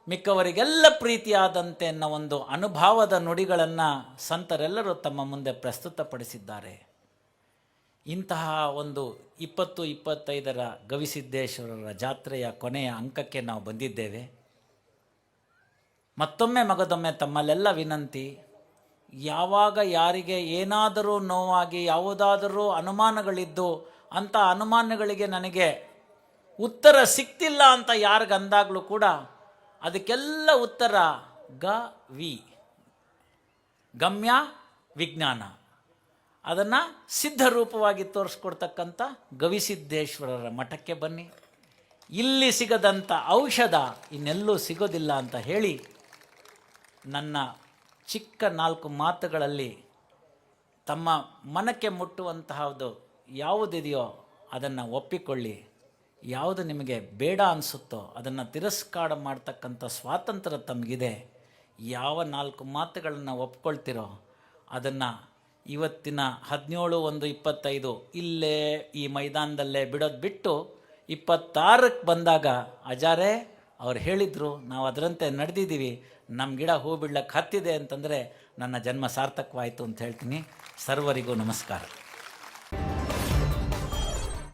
ಮಿಕ್ಕವರಿಗೆಲ್ಲ ಪ್ರೀತಿಯಾದಂತೆ ಅನ್ನೋ ಒಂದು ಅನುಭವದ ನುಡಿಗಳನ್ನು ಸಂತರೆಲ್ಲರೂ ತಮ್ಮ ಮುಂದೆ ಪ್ರಸ್ತುತಪಡಿಸಿದ್ದಾರೆ. ಇಂತಹ ಒಂದು 2025ರ ಗವಿಸಿದ್ದೇಶ್ವರರ ಜಾತ್ರೆಯ ಕೊನೆಯ ಅಂಕಕ್ಕೆ ನಾವು ಬಂದಿದ್ದೇವೆ. ಮತ್ತೊಮ್ಮೆ ಮಗದೊಮ್ಮೆ ತಮ್ಮಲ್ಲೆಲ್ಲ ವಿನಂತಿ, ಯಾವಾಗ ಯಾರಿಗೆ ಏನಾದರೂ ನೋವಾಗಿ ಯಾವುದಾದರೂ ಅನುಮಾನಗಳಿದ್ದು ಅಂಥ ಅನುಮಾನಗಳಿಗೆ ನನಗೆ ಉತ್ತರ ಸಿಕ್ತಿಲ್ಲ ಅಂತ ಯಾರಿಗಂದಾಗಲೂ ಕೂಡ ಅದಕ್ಕೆಲ್ಲ ಉತ್ತರ ಗಮ್ಯ ವಿಜ್ಞಾನ, ಅದನ್ನು ಸಿದ್ಧರೂಪವಾಗಿ ತೋರಿಸ್ಕೊಡ್ತಕ್ಕಂಥ ಗವಿಸಿದ್ದೇಶ್ವರರ ಮಠಕ್ಕೆ ಬನ್ನಿ. ಇಲ್ಲಿ ಸಿಗದಂಥ ಔಷಧ ಇನ್ನೆಲ್ಲೂ ಸಿಗೋದಿಲ್ಲ ಅಂತ ಹೇಳಿ ನನ್ನ ಚಿಕ್ಕ 4 ಮಾತುಗಳಲ್ಲಿ ತಮ್ಮ ಮನಕ್ಕೆ ಮುಟ್ಟುವಂತಹದ್ದು ಯಾವುದಿದೆಯೋ ಅದನ್ನು ಒಪ್ಪಿಕೊಳ್ಳಿ. ಯಾವುದು ನಿಮಗೆ ಬೇಡ ಅನಿಸುತ್ತೋ ಅದನ್ನು ತಿರಸ್ಕಾರ ಮಾಡ್ತಕ್ಕಂಥ ಸ್ವಾತಂತ್ರ್ಯ ತಮಗಿದೆ. ಯಾವ 4 ಮಾತುಗಳನ್ನು ಒಪ್ಕೊಳ್ತಿರೋ ಅದನ್ನು ಇವತ್ತಿನ 17/1/25 ಇಲ್ಲೇ ಈ ಮೈದಾನದಲ್ಲೇ ಬಿಡೋದು ಬಿಟ್ಟು 26ಕ್ಕೆ ಬಂದಾಗ ಅಜಾರೇ ಅವ್ರು ಹೇಳಿದರು, ನಾವು ಅದರಂತೆ ನಡೆದಿದ್ದೀವಿ, ನಮ್ಮ ಗಿಡ ಹೂ ಬಿಡ್ಲಕ್ಕೆ ಹತ್ತಿದೆ ಅಂತಂದರೆ ನನ್ನ ಜನ್ಮ ಸಾರ್ಥಕವಾಯಿತು ಅಂತ ಹೇಳ್ತೀನಿ. ಸರ್ವರಿಗೂ ನಮಸ್ಕಾರ.